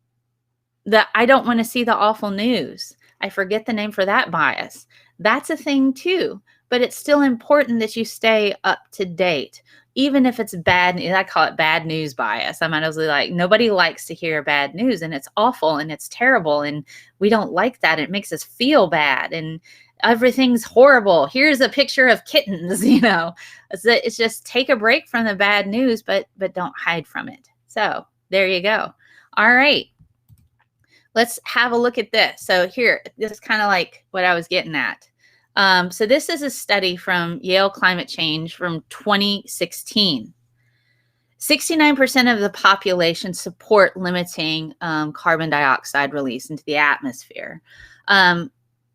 I don't want to see the awful news. I forget the name for that bias. That's a thing too, but it's still important that you stay up to date, even if it's bad. I call it bad news bias. I'm honestly like, nobody likes to hear bad news, and it's awful and it's terrible, and we don't like that. It makes us feel bad, and everything's horrible. Here's a picture of kittens. It's just take a break from the bad news, but don't hide from it. So there you go. All right. Let's have a look at this. So here, this is kind of like what I was getting at. So this is a study from Yale Climate Change from 2016. 69% of the population support limiting carbon dioxide release into the atmosphere.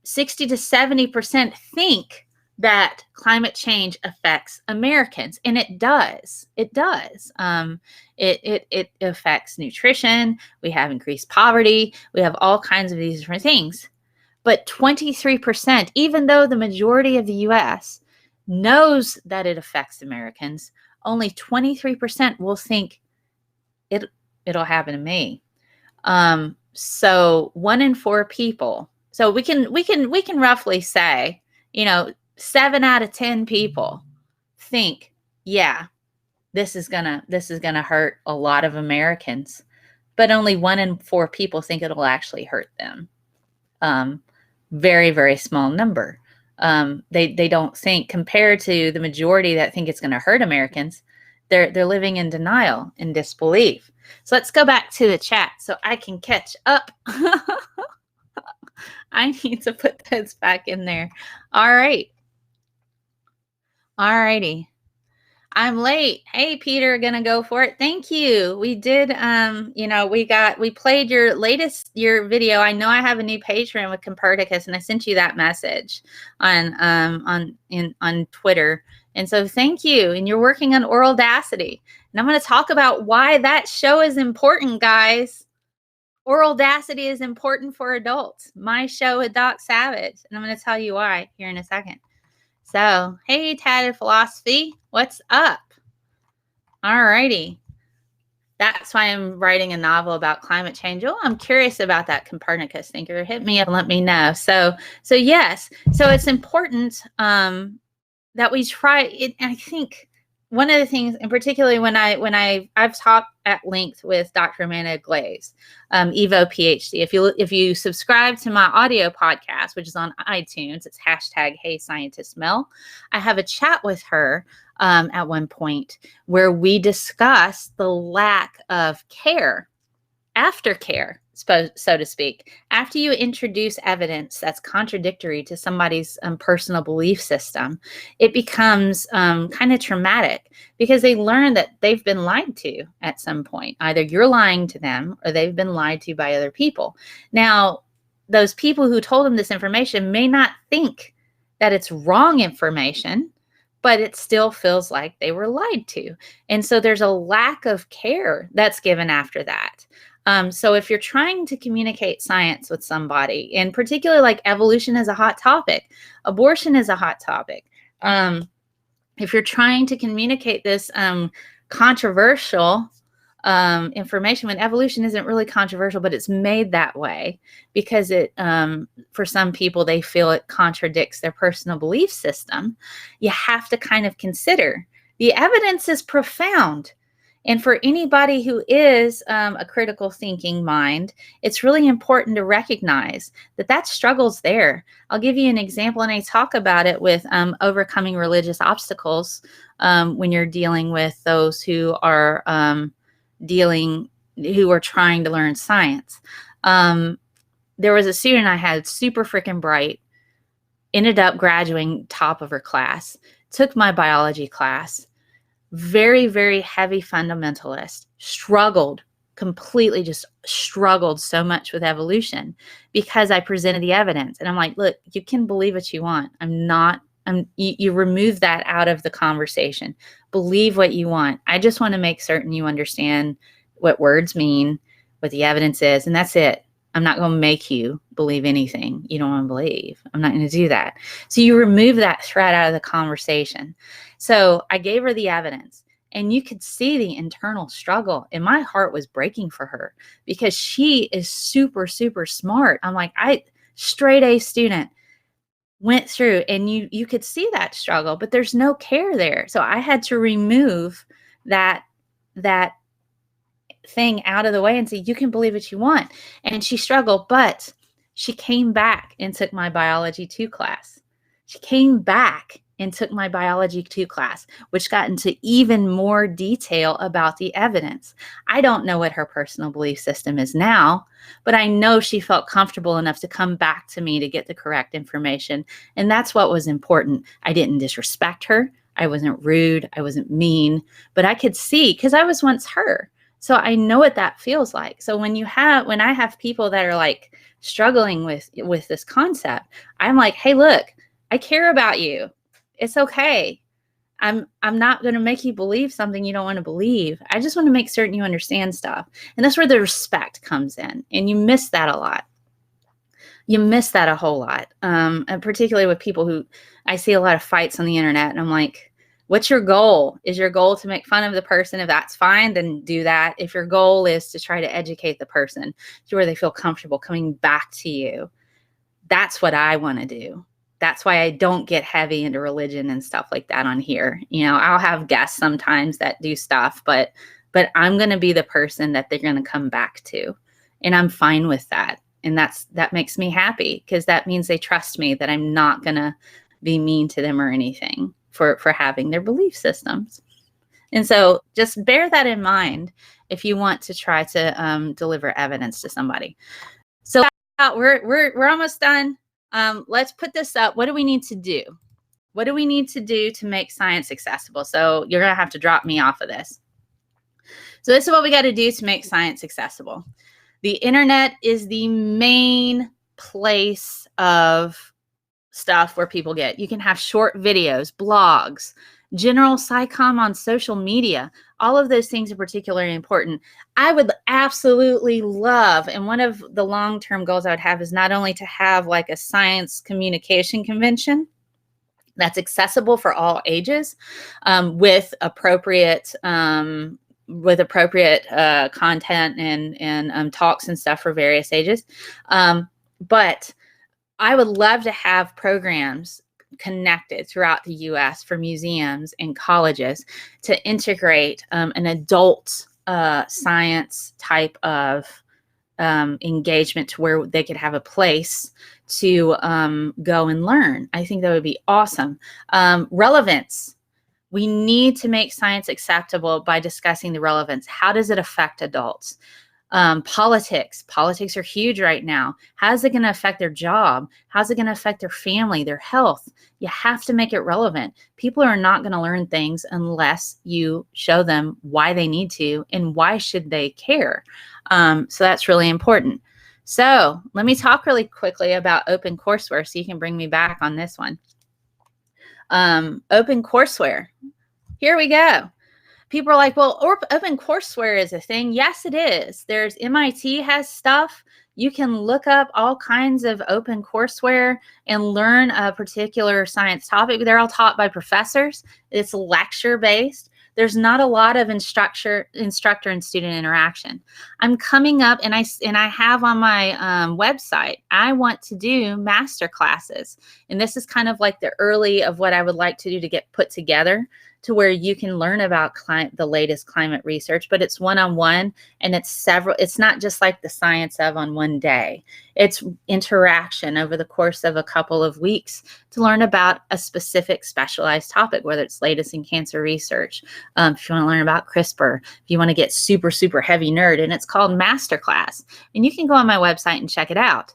60 to 70% think that climate change affects Americans, and it does. It does. It affects nutrition. We have increased poverty. We have all kinds of these different things. But 23%, even though the majority of the U.S. knows that it affects Americans, only 23% will think it'll happen to me. So 1 in 4 people. So we can roughly say, 7 out of 10 people think, yeah, this is gonna hurt a lot of Americans, but only 1 in 4 people think it'll actually hurt them. Very, very small number. They don't think, compared to the majority that think it's going to hurt Americans, they're living in denial and disbelief. So let's go back to the chat so I can catch up. I need to put those back in there. All right. All righty. I'm late. Hey, Peter, gonna go for it. Thank you. We did, we played your video. I know I have a new patron with Copernicus, and I sent you that message on Twitter. And so thank you. And you're working on oral audacity. And I'm going to talk about why that show is important, guys. Oral audacity is important for adults. My show with Doc Savage. And I'm going to tell you why here in a second. So, hey, Tatted Philosophy, what's up? All righty. That's why I'm writing a novel about climate change. Oh, I'm curious about that Copernicus thinker. Hit me up and let me know. So yes. So it's important that we try it. I think one of the things, and particularly when I've talked at length with Dr. Amanda Glaze, Evo PhD. If you subscribe to my audio podcast, which is on iTunes, it's hashtag Hey ScientistMel. I have a chat with her at one point where we discuss the lack of care, aftercare, so to speak, after you introduce evidence that's contradictory to somebody's personal belief system. It becomes kind of traumatic because they learn that they've been lied to at some point. Either you're lying to them or they've been lied to by other people. Now, those people who told them this information may not think that it's wrong information, but it still feels like they were lied to. And so there's a lack of care that's given after that. So if you're trying to communicate science with somebody, and particularly like evolution is a hot topic, abortion is a hot topic. If you're trying to communicate this controversial information, when evolution isn't really controversial, but it's made that way because it, for some people, they feel it contradicts their personal belief system, you have to kind of consider the evidence is profound. And for anybody who is a critical thinking mind, it's really important to recognize that struggle's there. I'll give you an example, and I talk about it with overcoming religious obstacles when you're dealing with those who are trying to learn science. There was a student I had, super freaking bright, ended up graduating top of her class, took my biology class. Very, very heavy fundamentalist, completely just struggled so much with evolution because I presented the evidence. And I'm like, look, you can believe what you want. You remove that out of the conversation. Believe what you want. I just want to make certain you understand what words mean, what the evidence is, and that's it. I'm not going to make you believe anything you don't want to believe. I'm not going to do that. So you remove that thread out of the conversation. So I gave her the evidence, and you could see the internal struggle, and my heart was breaking for her because she is super, super smart. I'm like, straight A student, went through, and you could see that struggle, but there's no care there. So I had to remove that thing out of the way and say, you can believe what you want. And she struggled, but she came back and took my biology 2 class. She came back and took my biology 2 class, which got into even more detail about the evidence. I don't know what her personal belief system is now, but I know she felt comfortable enough to come back to me to get the correct information. And that's what was important. I didn't disrespect her. I wasn't rude. I wasn't mean, but I could see, because I was once her. So I know what that feels like. So when I have people that are like struggling with this concept, I'm like, hey, look, I care about you. It's okay. I'm not going to make you believe something you don't want to believe. I just want to make certain you understand stuff. And that's where the respect comes in. And you miss that a lot. You miss that a whole lot. And particularly with people who, I see a lot of fights on the internet, and I'm like, what's your goal? Is your goal to make fun of the person? If that's fine, then do that. If your goal is to try to educate the person to where they feel comfortable coming back to you, that's what I want to do. That's why I don't get heavy into religion and stuff like that on here. I'll have guests sometimes that do stuff, but I'm going to be the person that they're going to come back to. And I'm fine with that. And that makes me happy, because that means they trust me, that I'm not going to be mean to them or anything for having their belief systems. And so just bear that in mind if you want to try to deliver evidence to somebody. So we're almost done. Let's put this up. What do we need to do? What do we need to do to make science accessible? So you're going to have to drop me off of this. So this is what we got to do to make science accessible. The internet is the main place of stuff where people get. You can have short videos, blogs, general SciComm on social media. All of those things are particularly important. I would absolutely love, and one of the long-term goals I would have is not only to have like a science communication convention that's accessible for all ages, with appropriate content and talks and stuff for various ages. But I would love to have programs connected throughout the U.S. for museums and colleges to integrate an adult science type of engagement to where they could have a place to go and learn. I think that would be awesome. Relevance. We need to make science acceptable by discussing the relevance. How does it affect adults? Politics are huge right now. How's it going to affect their job? How's it going to affect their family, their health? You have to make it relevant. People are not going to learn things unless you show them why they need to and why should they care. So that's really important. So let me talk really quickly about open courseware so you can bring me back on this one. Open courseware. Here we go. People are like, well, open courseware is a thing. Yes, it is. There's MIT has stuff. You can look up all kinds of open courseware and learn a particular science topic. They're all taught by professors. It's lecture-based. There's not a lot of instructor and student interaction. I'm coming up, and I have on my website, I want to do master classes. And this is kind of like the early of what I would like to do to get put together to where you can learn about the latest climate research, but it's one-on-one, and it's not just like the science of on one day. It's interaction over the course of a couple of weeks to learn about a specific specialized topic, whether it's latest in cancer research. If you want to learn about CRISPR, if you want to get super, super heavy nerd, and it's called Masterclass. And you can go on my website and check it out.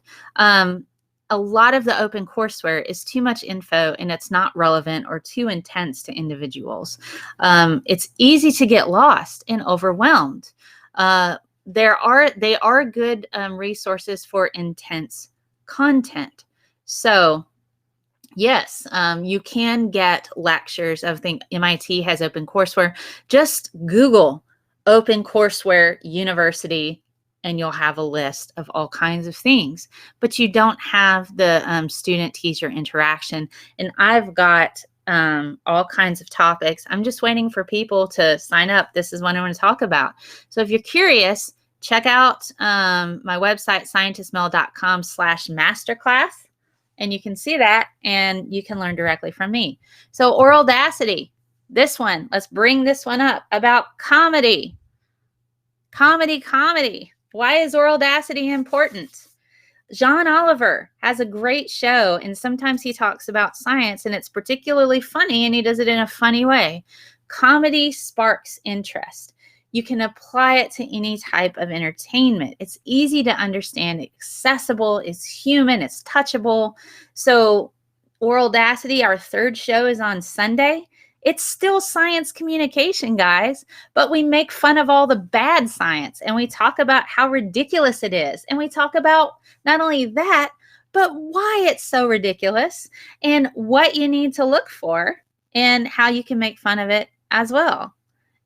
A lot of the open courseware is too much info and it's not relevant or too intense to individuals. It's easy to get lost and overwhelmed. They are good resources for intense content. So yes, you can get lectures. I think MIT has open courseware. Just Google Open Courseware University and you'll have a list of all kinds of things, but you don't have the student-teacher interaction. And I've got all kinds of topics. I'm just waiting for people to sign up. This is what I want to talk about. So if you're curious, check out my website, scientismel.com/masterclass, and you can see that, and you can learn directly from me. So Audacity, this one, let's bring this one up about comedy. Comedy. Why is Audacity important? John Oliver has a great show, and sometimes he talks about science, and it's particularly funny, and he does it in a funny way. Comedy sparks interest. You can apply it to any type of entertainment. It's easy to understand, accessible, it's human, it's touchable. So Audacity, our third show, is on Sunday. It's still science communication, guys, but we make fun of all the bad science, and we talk about how ridiculous it is. And we talk about not only that, but why it's so ridiculous and what you need to look for and how you can make fun of it as well.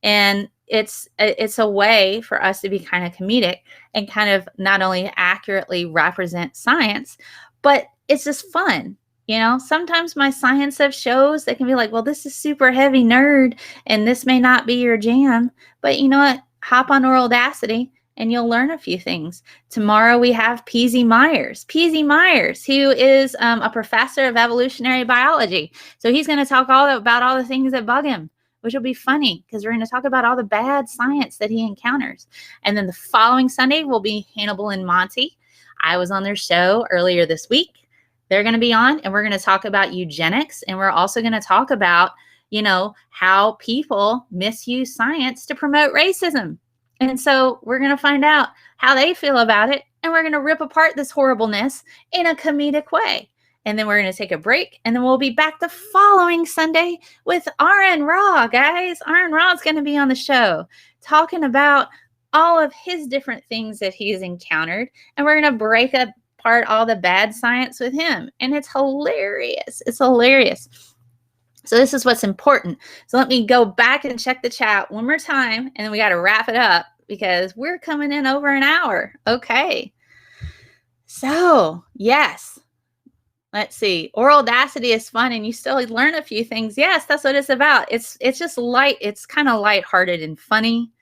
And it's a way for us to be kind of comedic and kind of not only accurately represent science, but it's just fun. You know, sometimes my science of shows, they can be like, well, this is super heavy nerd and this may not be your jam, but you know what? Hop on Audacity and you'll learn a few things. Tomorrow we have P.Z. Myers, who is a professor of evolutionary biology. So he's going to talk about all the things that bug him, which will be funny because we're going to talk about all the bad science that he encounters. And then the following Sunday will be Hannibal and Monty. I was on their show earlier this week. They're going to be on, and we're going to talk about eugenics. And we're also going to talk about, how people misuse science to promote racism. And so we're going to find out how they feel about it. And we're going to rip apart this horribleness in a comedic way. And then we're going to take a break. And then we'll be back the following Sunday with Aaron Raw, guys. Aaron Raw is going to be on the show talking about all of his different things that he's encountered. And we're going to break apart all the bad science with him. And it's hilarious. It's hilarious. So this is what's important. So let me go back and check the chat one more time, and then we got to wrap it up because we're coming in over an hour. Okay. So yes, let's see. Oral audacity is fun, and you still learn a few things. Yes, that's what it's about. It's just light. It's kind of lighthearted and funny.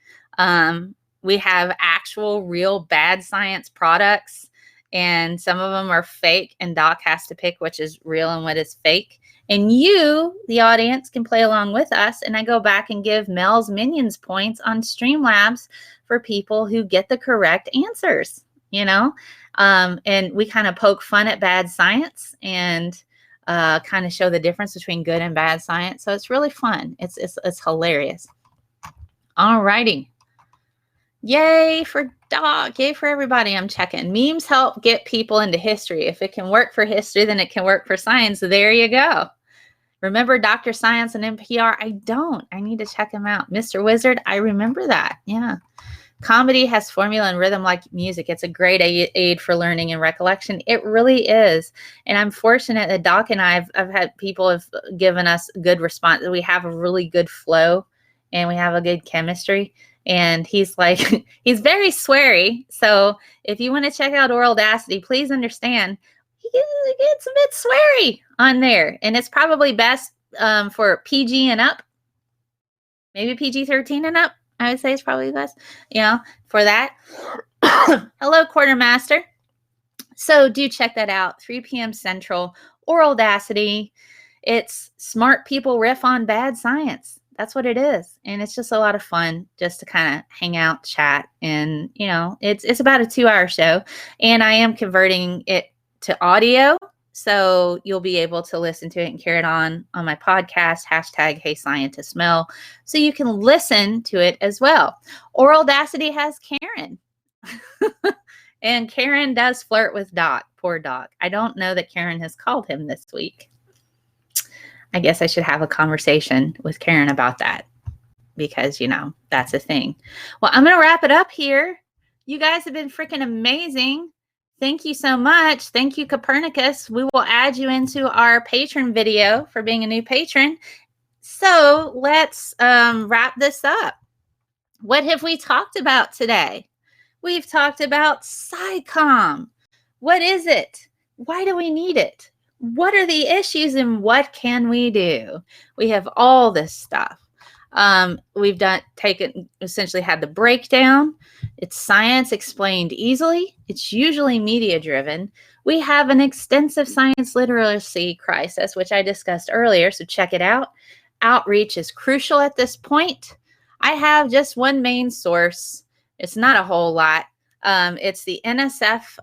We have actual real bad science products, and some of them are fake, and Doc has to pick which is real and what is fake. And you, the audience, can play along with us. And I go back and give Mel's Minions points on Streamlabs for people who get the correct answers, and we kind of poke fun at bad science and kind of show the difference between good and bad science. So it's really fun. It's hilarious. All righty. Yay for Doc. Yay for everybody. I'm checking. Memes help get people into history. If it can work for history, then it can work for science. So there you go. Remember Dr. Science and NPR? I don't. I need to check him out. Mr. Wizard, I remember that. Yeah. Comedy has formula and rhythm like music. It's a great aid for learning and recollection. It really is. And I'm fortunate that Doc and I've had people have given us good response. We have a really good flow and we have a good chemistry. And he's like, he's very sweary. So if you want to check out Oral Audacity, please understand he gets a bit sweary on there. And it's probably best for PG and up, maybe PG-13 and up. I would say it's probably best, for that. Hello, Quartermaster. So do check that out. 3 p.m. Central, Oral Audacity. It's smart people riff on bad science. That's what it is. And it's just a lot of fun just to kind of hang out, chat. And, it's about a 2-hour show. And I am converting it to audio. So you'll be able to listen to it and carry it on my podcast, #HeyScientistMel. So you can listen to it as well. Oral Audacity has Karen. And Karen does flirt with Doc. Poor Doc. I don't know that Karen has called him this week. I guess I should have a conversation with Karen about that because, that's a thing. Well, I'm going to wrap it up here. You guys have been freaking amazing. Thank you so much. Thank you, Copernicus. We will add you into our patron video for being a new patron. So let's wrap this up. What have we talked about today? We've talked about SciComm. What is it? Why do we need it? What are the issues and what can we do? We have all this stuff. We've essentially had the breakdown. It's science explained easily. It's usually media driven. We have an extensive science literacy crisis, which I discussed earlier. So check it out. Outreach is crucial at this point. I have just one main source. It's not a whole lot. It's the NSF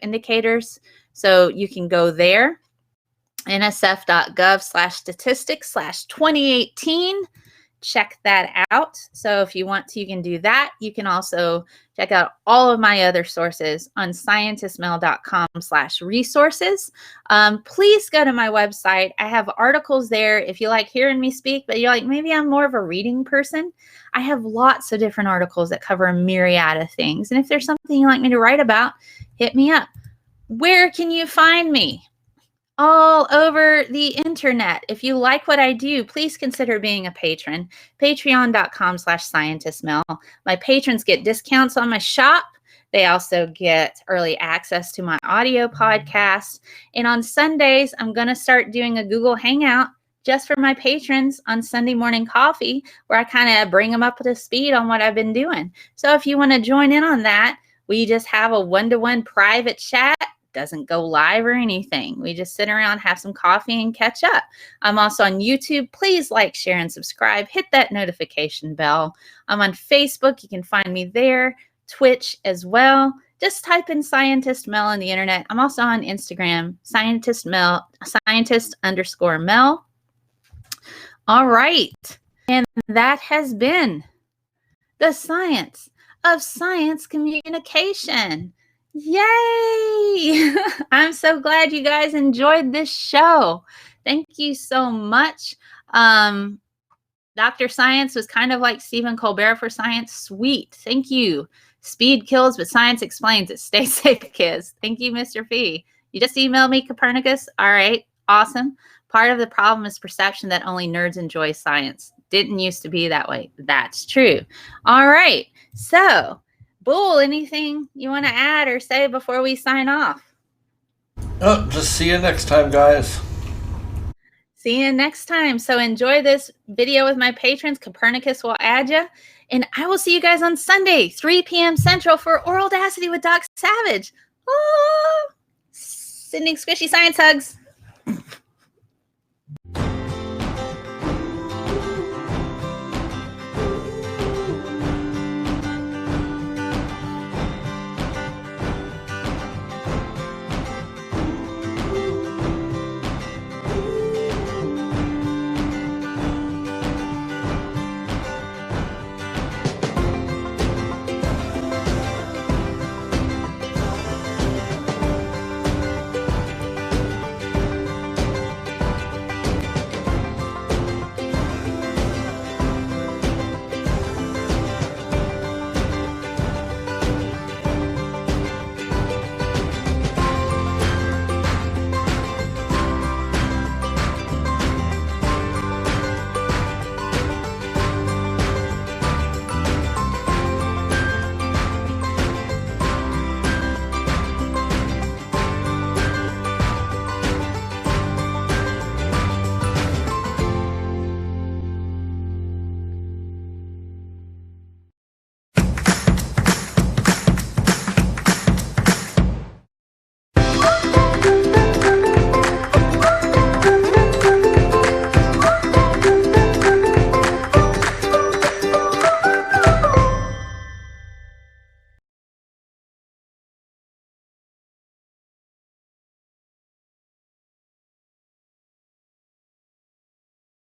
indicators. So you can go there, nsf.gov/statistics/2018. Check that out. So if you want to, you can do that. You can also check out all of my other sources on scientistmel.com/resources. Please go to my website. I have articles there. If you like hearing me speak, but you're like, maybe I'm more of a reading person, I have lots of different articles that cover a myriad of things. And if there's something you'd like me to write about, hit me up. Where can you find me? All over the internet. If you like what I do, please consider being a patron. Patreon.com/ScientistMel. My patrons get discounts on my shop. They also get early access to my audio podcast. And on Sundays, I'm going to start doing a Google Hangout just for my patrons on Sunday morning coffee, where I kind of bring them up to speed on what I've been doing. So if you want to join in on that, we just have a one-to-one private chat. Doesn't go live or anything. We just sit around, have some coffee, and catch up. I'm also on YouTube. Please like, share, and subscribe. Hit that notification bell. I'm on Facebook. You can find me there. Twitch as well. just type in ScientistMel on the internet. I'm also on Instagram, ScientistMel, Scientist_Mel. All right. And that has been the science of science communication. Yay! I'm so glad you guys enjoyed this show. Thank you so much. Dr. Science was kind of like Stephen Colbert for science. Sweet. Thank you. Speed kills, but science explains it. Stay safe, kids. Thank you, Mr. Fee. You just emailed me, Copernicus. All right. Awesome. Part of the problem is perception that only nerds enjoy science. Didn't used to be that way. That's true. All right. So, Bull, anything you want to add or say before we sign off? Oh, just see you next time, guys. See you next time. So enjoy this video with my patrons. Copernicus will add you. And I will see you guys on Sunday, 3 p.m. Central for Oral Audacity with Doc Savage. Oh, sending squishy science hugs.